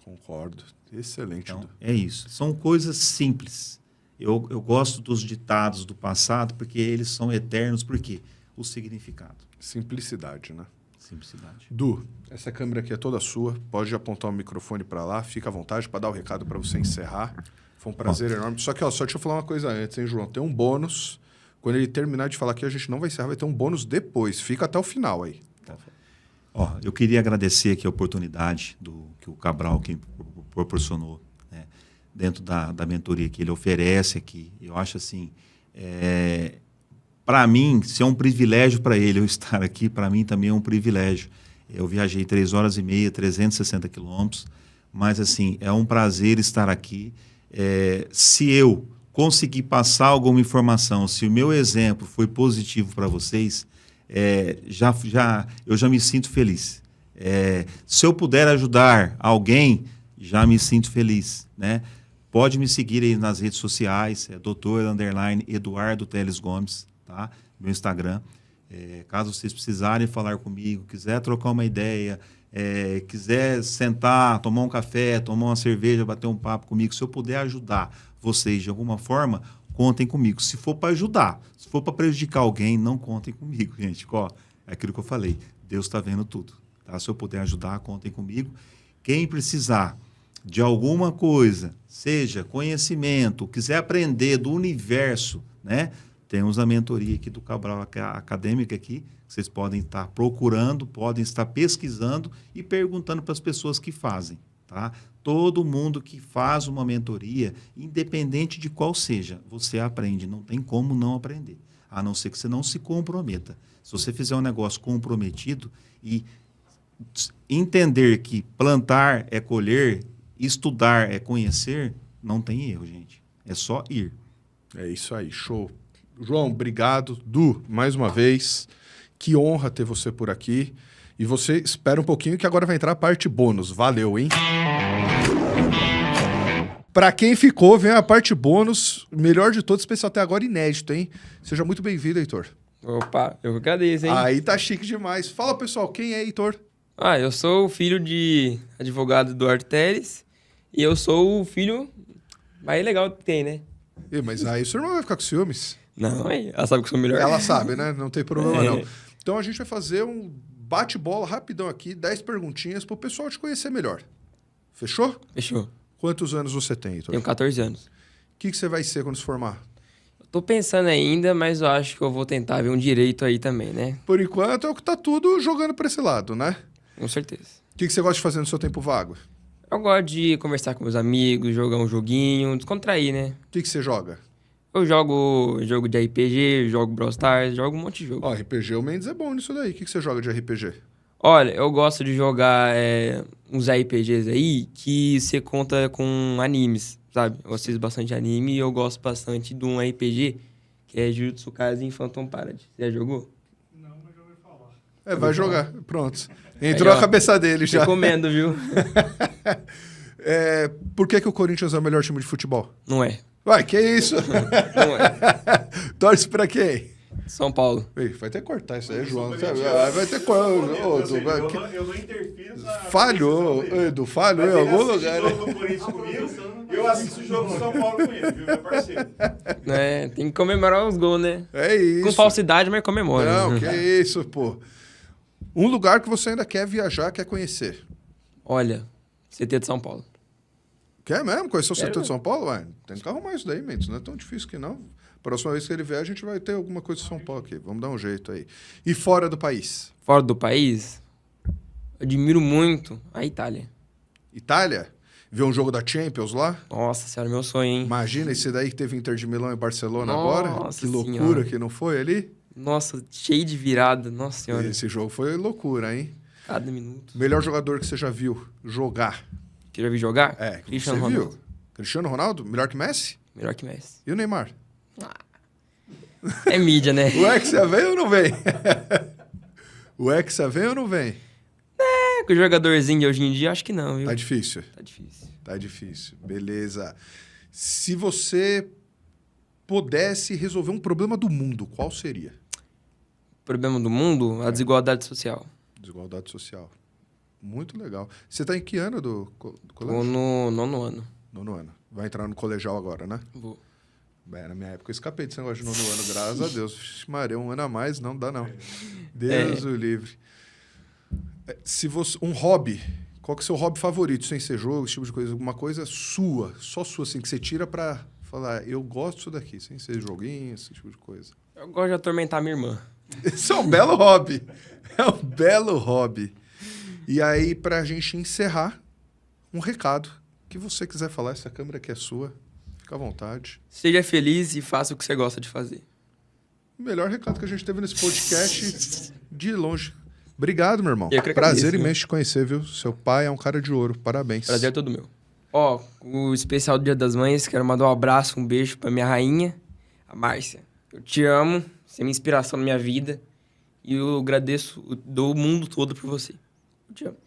Concordo. Excelente. Então, é isso. São coisas simples. Eu gosto dos ditados do passado porque eles são eternos. Por quê? O significado. Simplicidade, né? Simplicidade. Du, essa câmera aqui é toda sua. Pode apontar o microfone para lá. Fica à vontade para dar o recado para você encerrar. Foi um prazer enorme. Só que, só deixa eu falar uma coisa antes, hein, João? Tem um bônus. Quando ele terminar de falar aqui, a gente não vai encerrar, vai ter um bônus depois. Fica até o final aí. Tá. Eu queria agradecer aqui a oportunidade que o Cabral que proporcionou, né, dentro da mentoria que ele oferece aqui. Eu acho assim, para mim, se é um privilégio para ele eu estar aqui, para mim também é um privilégio. Eu viajei 3 horas e meia, 360 quilômetros, mas assim, é um prazer estar aqui. Se eu conseguir passar alguma informação, se o meu exemplo foi positivo para vocês, eu já me sinto feliz. Se eu puder ajudar alguém, já me sinto feliz, né? pode me seguir aí nas redes sociais, Dr._Eduardo Teles Gomes, tá? Meu Instagram. Caso vocês precisarem falar comigo, quiser trocar uma ideia, quiser sentar, tomar um café, tomar uma cerveja, bater um papo comigo, se eu puder ajudar vocês de alguma forma, contem comigo. Se for para ajudar, se for para prejudicar alguém, não contem comigo, gente. É aquilo que eu falei, Deus está vendo tudo. Tá? Se eu puder ajudar, contem comigo. Quem precisar de alguma coisa, seja conhecimento, quiser aprender do universo, né? Temos a mentoria aqui do Cabral Acadêmica aqui, que vocês podem estar procurando, podem estar pesquisando e perguntando para as pessoas que fazem, tá? Todo mundo que faz uma mentoria, independente de qual seja, você aprende, não tem como não aprender, a não ser que você não se comprometa. Se você fizer um negócio comprometido e entender que plantar é colher, estudar é conhecer, não tem erro, gente. É só ir. É isso aí, show. João, obrigado. Du, mais uma vez, que honra ter você por aqui. E você espera um pouquinho que agora vai entrar a parte bônus. Valeu, hein? Pra quem ficou, vem a parte bônus, melhor de todos, especial até agora, inédito, hein? Seja muito bem-vindo, Heitor. Opa, eu agradeço, hein? Aí tá chique demais. Fala, pessoal, quem é Heitor? Eu sou o filho de advogado Eduardo Teles e eu sou o filho mais legal que tem, né? Mas aí sua irmã vai ficar com ciúmes. Não, ela sabe que eu sou melhor. Ela sabe, né? Não tem problema, não. Então a gente vai fazer um bate-bola rapidão aqui, 10 perguntinhas pro pessoal te conhecer melhor. Fechou? Fechou. Quantos anos você tem, Heitor? Tenho 14 anos. O que você vai ser quando se formar? Eu tô pensando ainda, mas eu acho que eu vou tentar ver um direito aí também, né? Por enquanto é o que tá tudo jogando pra esse lado, né? Com certeza. O que você gosta de fazer no seu tempo vago? Eu gosto de conversar com meus amigos, jogar um joguinho, descontrair, né? O que você joga? Eu jogo jogo de RPG, jogo Brawl Stars, jogo um monte de jogo. Ó, RPG, o Mendes é bom nisso daí. O que você joga de RPG? Olha, eu gosto de jogar uns RPGs aí que você conta com animes, sabe? Eu assisto bastante anime e eu gosto bastante de um RPG que é Jujutsu Kaisen Phantom Paradise. Você já jogou? Não, mas já ouvi falar. Vai jogar. Pronto. Entrou a cabeça dele já. Recomendo, viu? Por que o Corinthians é o melhor time de futebol? Não é. Uai, que isso? Não é. Torce pra quem? São Paulo. Ei, vai ter que cortar isso aí, João. Vai ter que cortar. Eu não interfiro na... Falhou, Edu, falhou em algum lugar. Eu assisto o jogo do São Paulo com ele, viu, meu parceiro? Tem que comemorar os gols, né? É isso. Com falsidade, mas comemora. Não, que isso, pô. Um lugar que você ainda quer viajar, quer conhecer. Olha, CT de São Paulo. Quer mesmo conhecer o CT de São Paulo? Ué, tem que arrumar isso daí, Mendes. Não é tão difícil que não. Próxima vez que ele vier, a gente vai ter alguma coisa de São Paulo aqui. Vamos dar um jeito aí. E fora do país? Fora do país, eu admiro muito a Itália. Itália? Ver um jogo da Champions lá? Nossa senhora, meu sonho, hein? Imagina esse daí que teve Inter de Milão e Barcelona Nossa agora. Que loucura senhora. que não foi ali. Nossa, cheio de virada. Nossa senhora. Esse jogo foi loucura, hein? Cada minuto. Melhor jogador que você já viu jogar? Que eu já vi jogar? Que Cristiano você Ronaldo. viu? Cristiano Ronaldo? Melhor que Messi? Melhor que Messi. E o Neymar? É mídia, né? O Hexa vem ou não vem? O Hexa vem ou não vem? Com o jogadorzinho de hoje em dia, acho que não, viu? Tá difícil. Tá difícil. Tá difícil. Beleza. Se você pudesse resolver um problema do mundo, qual seria? O problema do mundo, a desigualdade social. Desigualdade social. Muito legal. Você tá em que ano do Tô colégio? no 9º ano. 9º ano. Vai entrar no colegial agora, né? Vou. Na minha época eu escapei desse negócio de 9º ano, graças a Deus. Vixe, Maria, um ano a mais, não dá não. Deus o livre. Se você, um hobby, qual que é o seu hobby favorito, sem ser jogo, esse tipo de coisa, alguma coisa sua, só sua, assim, que você tira pra falar, eu gosto disso daqui, sem ser joguinho, esse tipo de coisa. Eu gosto de atormentar minha irmã. Isso é um belo hobby. É um belo hobby. E aí, pra gente encerrar, um recado que você quiser falar, essa câmera aqui é sua, fica à vontade. Seja feliz e faça o que você gosta de fazer. O melhor recado que a gente teve nesse podcast de longe. Obrigado, meu irmão. Eu que agradeço, Prazer viu? imenso te conhecer, viu? Seu pai é um cara de ouro. Parabéns. Prazer é todo meu. Ó, o especial do Dia das Mães, quero mandar um abraço, um beijo pra minha rainha, a Márcia. Eu te amo, você é minha inspiração na minha vida. E eu agradeço do mundo todo por você. Eu te amo.